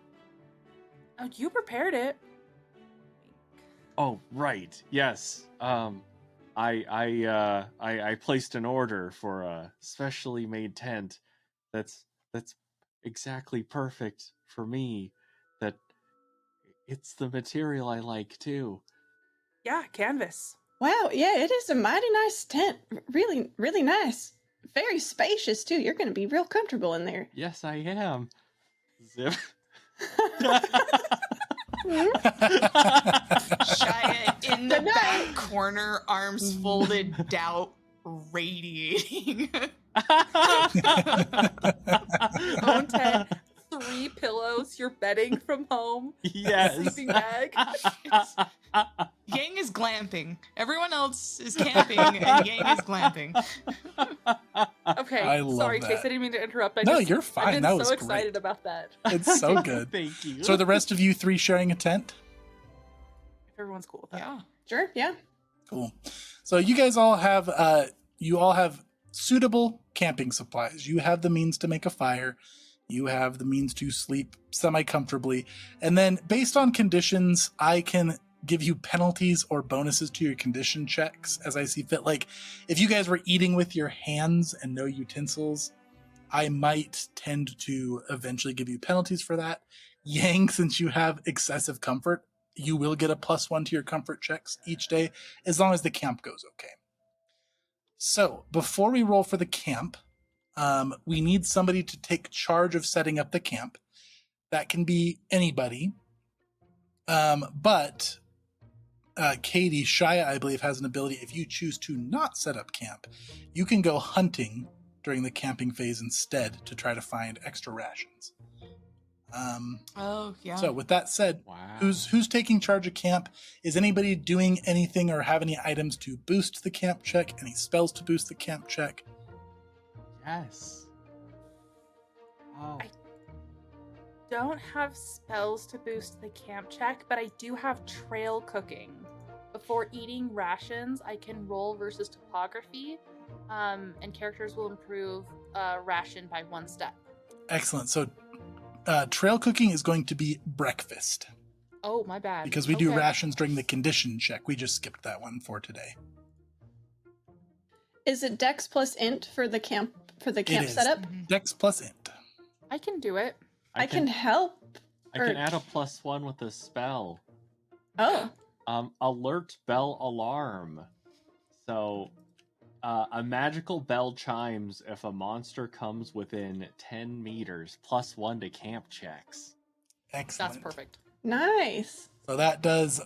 Oh, you prepared it. Oh, right. Yes. I placed an order for a specially made tent that's exactly perfect for me. That it's the material I like too. Yeah, canvas. wow, yeah, it is a mighty nice tent. Really, really nice. Very spacious too. You're going to be real comfortable in there. Yes, I am. Zip. Shia in the Good night. back corner, arms folded, doubt radiating. Own tent, 3 pillows, you're bedding from home, Yes. sleeping bag. Yang is glamping. Everyone else is camping, and Yang is glamping. Okay, I love sorry, that. Chase, I didn't mean to interrupt. No, you're fine. I've been That so was excited great. about that. It's so good. Thank you. So are the rest of you 3 sharing a tent? If everyone's cool with that. Yeah. Sure, yeah. Cool. So you guys all have suitable camping supplies. You have the means to make a fire. You have the means to sleep semi-comfortably. And then based on conditions, I can give you penalties or bonuses to your condition checks as I see fit. Like if you guys were eating with your hands and no utensils, I might tend to eventually give you penalties for that. Yang, since you have excessive comfort, you will get a +1 to your comfort checks each day as long as the camp goes okay. So before we roll for the camp, we need somebody to take charge of setting up the camp. That can be anybody. But Katie, Shia, I believe, has an ability. If you choose to not set up camp, you can go hunting during the camping phase instead to try to find extra rations. Oh, yeah. So with that said, Wow. who's taking charge of camp? Is anybody doing anything or have any items to boost the camp check? Any spells to boost the camp check? Yes. Oh. I don't have spells to boost the camp check, but I do have trail cooking. Before eating rations, I can roll versus topography, and characters will improve ration by 1 step. Excellent. So trail cooking is going to be breakfast. Oh, my bad. Because we do Okay. rations during the condition check. We just skipped that one for today. Is it Dex plus Int for the camp It is. setup? Dex plus int. I can do it. I can help. I can add a +1 with a spell. Oh, Alert bell alarm. So, a magical bell chimes if a monster comes within 10 meters, +1 to camp checks. Excellent. That's perfect. nice. So that does,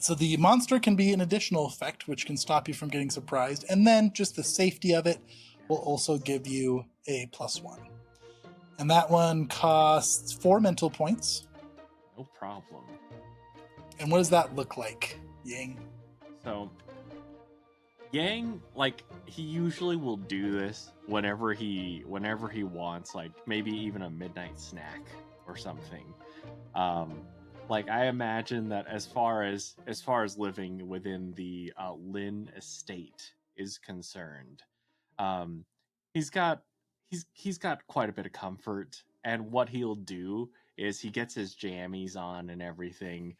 so the monster can be an additional effect, which can stop you from getting surprised. And then just the safety of it will also give you a +1. And that one costs 4 mental points. No problem. And what does that look like, Yang? So, Yang, like, he usually will do this whenever he wants, like maybe even a midnight snack or something. Like, I imagine that as far as living within the Lin estate is concerned, he's got quite a bit of comfort, and what he'll do is he gets his jammies on and everything.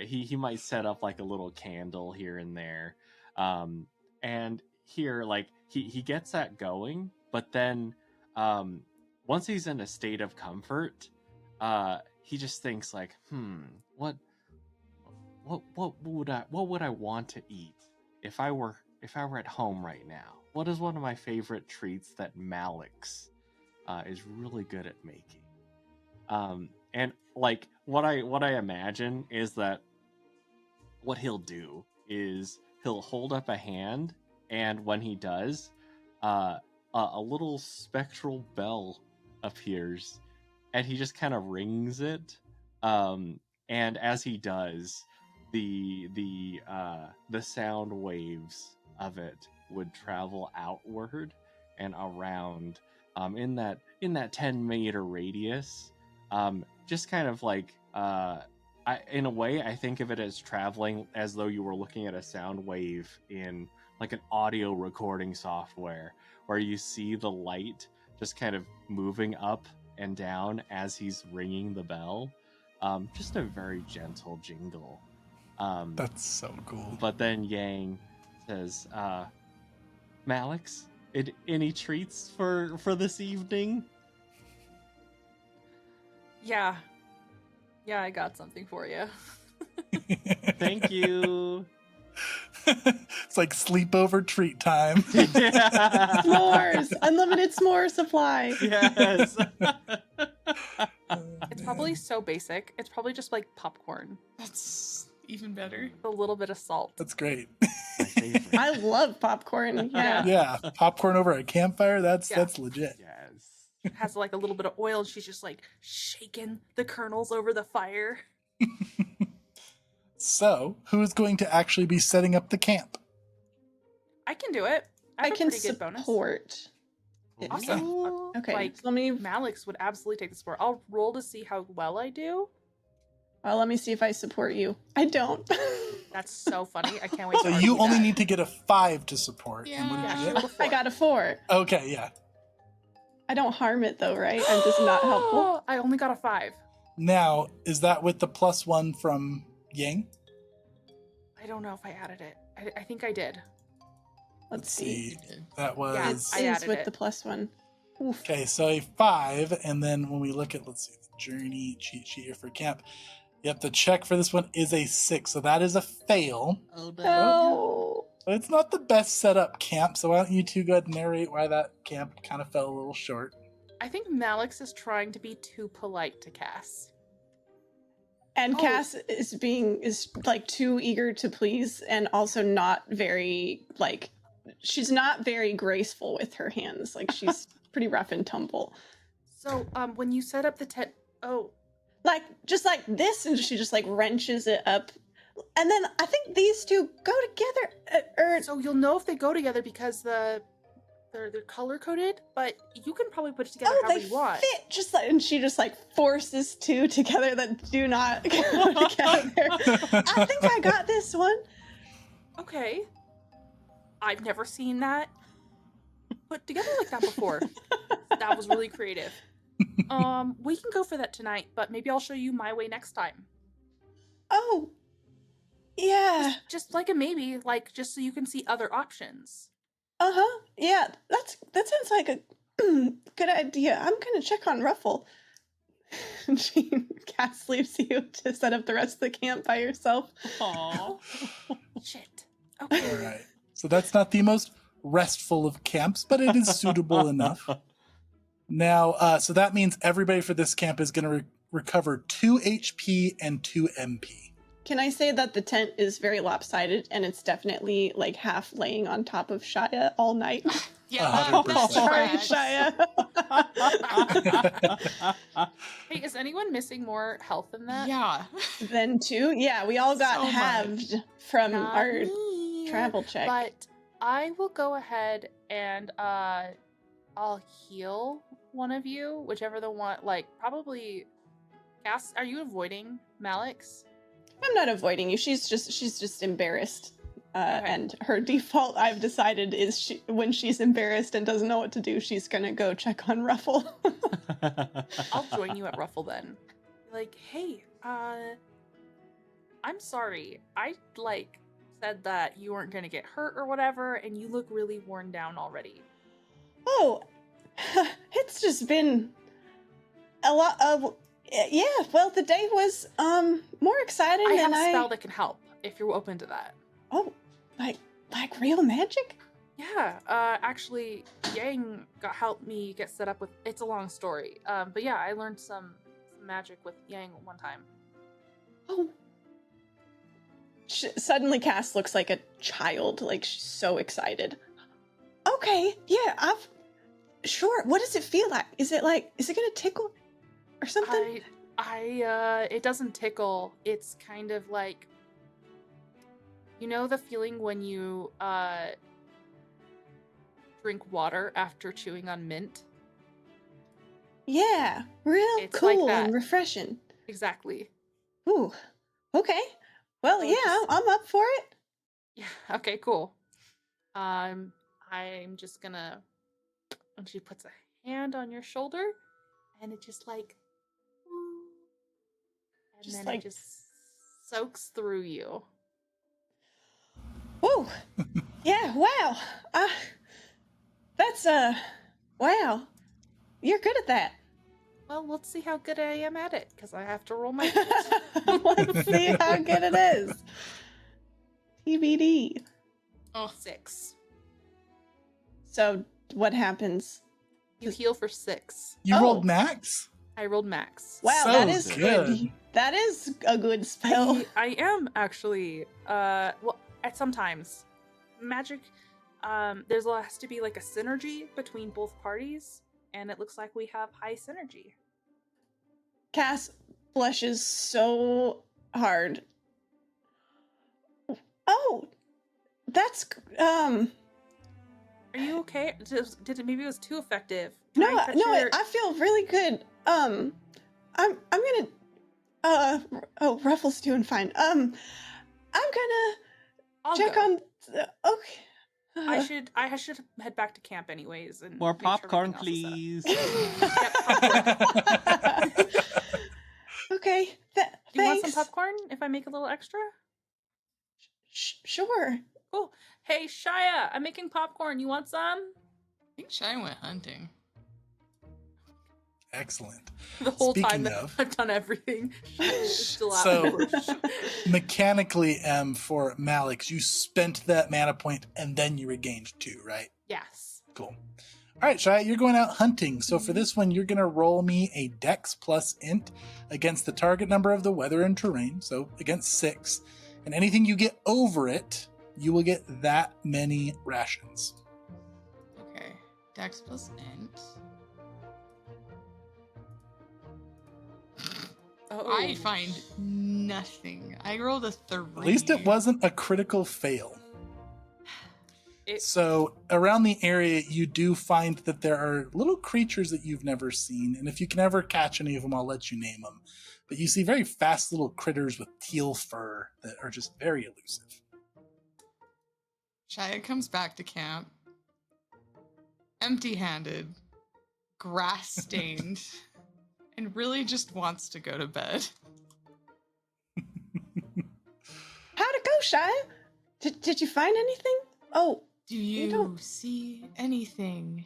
He might set up like a little candle here and there, and here, like, he gets that going, but then once he's in a state of comfort, he just thinks like, what would I want to eat if I were at home right now? What is one of my favorite treats that Malix is really good at making? And like what I imagine is that what he'll do is he'll hold up a hand, and when he does, a little spectral bell appears, and he just kind of rings it. And as he does, the sound waves of it would travel outward and around in that 10-meter radius, just kind of like in a way I think of it as traveling as though you were looking at a sound wave in like an audio recording software, where you see the light just kind of moving up and down as he's ringing the bell. Just a very gentle jingle. That's so cool. But then Yang says, Malix, any treats for this evening? Yeah. Yeah, I got something for you. Thank you. It's like sleepover treat time. Yeah. S'mores! Unlimited s'more supply. Yes. It's probably so basic. It's probably just like popcorn, That's even better. with a little bit of salt. That's great. My favorite. I love popcorn. Yeah. Yeah, popcorn over a campfire, that's Yeah. legit. Yes. It has like a little bit of oil, and she's just like shaking the kernels over the fire. So, who's going to actually be setting up the camp? I can do it. I I have a can pretty good bonus. support. it. Awesome. Okay, Like- so let me Malix would absolutely take the support. I'll roll to see how well I do. let me see if I support you. I don't. That's so funny. I can't wait. So to you argue only that. need to get a 5 to support. And what Yeah. did Yeah, you she get? rolled a I got a 4. Okay, yeah. I don't harm it though, right? I'm just not helpful. I only got a 5. Now, is that with the +1 from Yang? I don't know if I added it. I think I did. Let's see. That Yeah, was I It is added with it. the +1. Oof. okay. So a 5, and then when we look at the journey cheat sheet here for camp, yep, the check for this one is a 6, so that is a fail. Oh, No. But it's not the best setup camp. So why don't you two go ahead and narrate why that camp kind of fell a little short? I think Malix is trying to be too polite to Cass. And Oh. Cass is like too eager to please, and also not very like she's not very graceful with her hands. Like she's pretty rough and tumble. So, when you set up the tent, Like just like this, and she just like wrenches it up. And then I think these two go together. so you'll know if they go together because they're color coded, but you can probably put it together oh, however they you want. fit just like, and she just like forces two together that do not go together. I think I got this one. Okay. I've never seen that put together like that before. That was really creative. We can go for that tonight, but maybe I'll show you my way next time. Oh, yeah. Just like a maybe, like just so you can see other options. Uh-huh. Yeah, that sounds like a good idea. I'm gonna check on Ruffle. Cass leaves you to set up the rest of the camp by yourself. Aww. Shit. Okay. All right. So that's not the most restful of camps, but it is suitable enough. Now, so that means everybody for this camp is going to recover 2 HP and 2 MP. Can I say that the tent is very lopsided and it's definitely like half laying on top of Shia all night? Yeah, 100%. Sorry, tracks. Shia. Hey, is anyone missing more health than that? Yeah. Then 2? Yeah, we all got So much. halved from Not our me. travel check. But I will go ahead and I'll heal one of you, whichever the one, like probably Cass. Are you avoiding Malix? I'm not avoiding you. She's just embarrassed. Okay. And her default, I've decided, is when she's embarrassed and doesn't know what to do, she's gonna go check on Ruffle. I'll join you at Ruffle then. Like, hey, I'm sorry. I said that you weren't gonna get hurt or whatever, and you look really worn down already. Oh, it's just been a lot of yeah. Well, the day was more exciting I than have a spell that can help if you're open to that. Oh, like real magic? Yeah, actually, Yang helped me get set up with. It's a long story, but yeah, I learned some magic with Yang one time. Oh. Suddenly, Cass looks like a child. Like she's so excited. Okay, yeah, sure. What does it feel like? Is it gonna tickle or something? It doesn't tickle. It's kind of like, you know, the feeling when you drink water after chewing on mint. Yeah, real It's like cool that. and refreshing. Exactly. Ooh, okay. Well, So yeah, just- I'm up for it. Yeah. Okay. Cool. I'm just gonna. And she puts a hand on your shoulder, and it just like, and Just then like- it just soaks through you. Ooh, yeah, wow. That's wow. You're good at that. Well, let's see how good I am at it, because I have to roll my. Let's see how good it is. TBD. Oh, 6. So, what happens? You heal for 6. You Oh. rolled max? I rolled max. Wow, So that is good. That is a good spell. I am actually. Well, at sometimes magic. There's has to be like a synergy between both parties, and it looks like we have high synergy. Cass blushes so hard. Oh, that's Are you okay? Did it maybe it was too effective? Can no, I touch no. your- I feel really good. I'm gonna. Oh, Ruffle's doing fine. I'm gonna I'll check go. on. Okay. I should head back to camp anyways and More make sure popcorn, everything else is please. set up. Yep, popcorn. Okay. Do you want Thanks. some popcorn if I make a little extra? Sure. Cool. Hey, Shia, I'm making popcorn. You want some? I think Shia went hunting. Excellent. The whole time Speaking that of- I've done everything, Shia is still out So- in the bush. Mechanically, for Malix, you spent that mana point and then you regained 2, right? Yes. Cool. All right, Shia, you're going out hunting. So for this one, you're going to roll me a Dex plus Int against the target number of the weather and terrain, so against 6. And anything you get over it, you will get that many rations. Okay. Dex plus int. Oh. I find nothing. I rolled a 3. At least it wasn't a critical fail. It- So around the area, you do find that there are little creatures that you've never seen. And if you can ever catch any of them, I'll let you name them. But you see very fast little critters with teal fur that are just very elusive. Shia comes back to camp, empty-handed, grass-stained, and really just wants to go to bed. How'd it go, Shia? Did you find anything? Oh, Do You you don't- see anything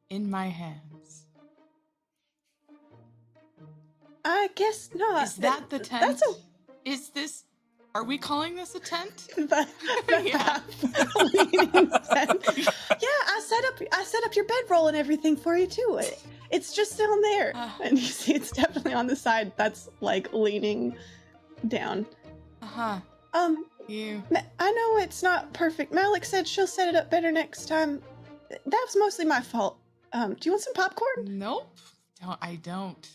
in my hands? I guess not. Is that the tent? That's a Is this... Are we calling this a tent? the Yeah. leaning tent. Yeah, I set up your bedroll and everything for you too. It's just down there, and you see it's definitely on the side that's like leaning down. Uh-huh. You... I know it's not perfect. Malik said she'll set it up better next time. That was mostly my fault. Do you want some popcorn? Nope. I don't.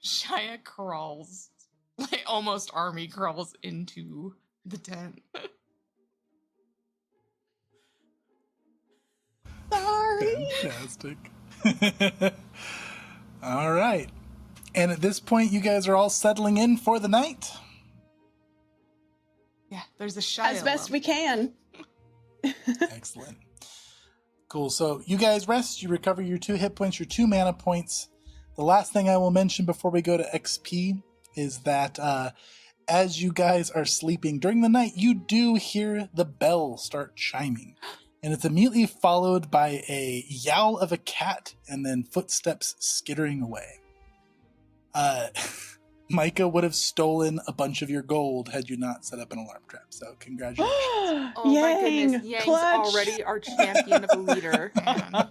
Shia crawls, like almost army crawls into the tent. Sorry. Fantastic. All right. And at this point, you guys are all settling in for the night. Yeah, there's a Shia As best lump. we can. Excellent. Cool. So you guys rest. You recover your 2 hit points, your 2 mana points. The last thing I will mention before we go to XP is that as you guys are sleeping during the night, you do hear the bell start chiming. And it's immediately followed by a yowl of a cat and then footsteps skittering away. Micah would have stolen a bunch of your gold had you not set up an alarm trap. So congratulations. Oh my goodness, Yang's clutch. already our champion of a leader. Man.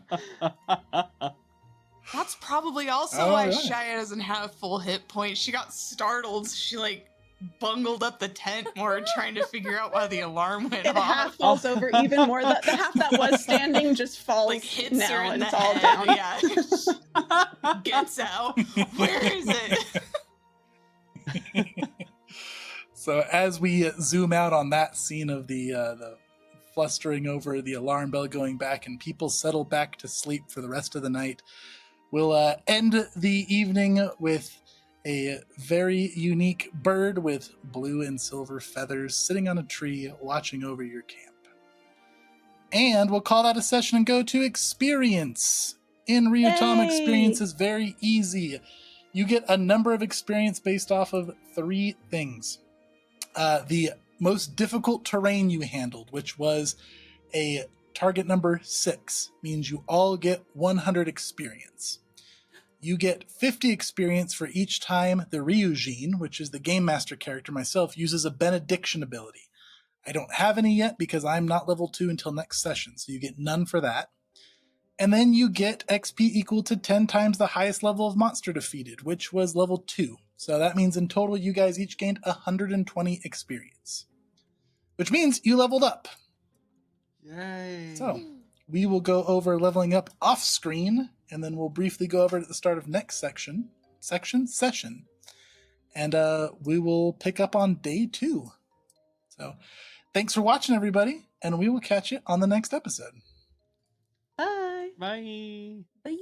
That's probably also All why right. Shia doesn't have full hit points. She got startled. She like bungled up the tent more trying to figure out why the alarm went It half off. falls over even more. The half that was standing just falls Like hits now her in and the it's all head. down. Yeah. Gets out. Where is it? So as we zoom out on that scene of the flustering over the alarm bell going back and people settle back to sleep for the rest of the night, we'll end the evening with a very unique bird with blue and silver feathers sitting on a tree watching over your camp. And we'll call that a session and go to experience. In Ryuutama, Yay! experience is very easy. You get a number of experience based off of 3 things. The most difficult terrain you handled, which was a target number 6, means you all get 100 experience. You get 50 experience for each time the Ryujin, which is the Game Master character myself, uses a benediction ability. I don't have any yet because I'm not level 2 until next session, so you get none for that. And then you get XP equal to 10 times the highest level of monster defeated, which was level 2. So that means in total you guys each gained 120 experience. Which means you leveled up. Yay. So we will go over leveling up off screen, and then we'll briefly go over it at the start of next session. And we will pick up on day 2. So thanks for watching, everybody, and we will catch you on the next episode. Bye. Bye. Bye.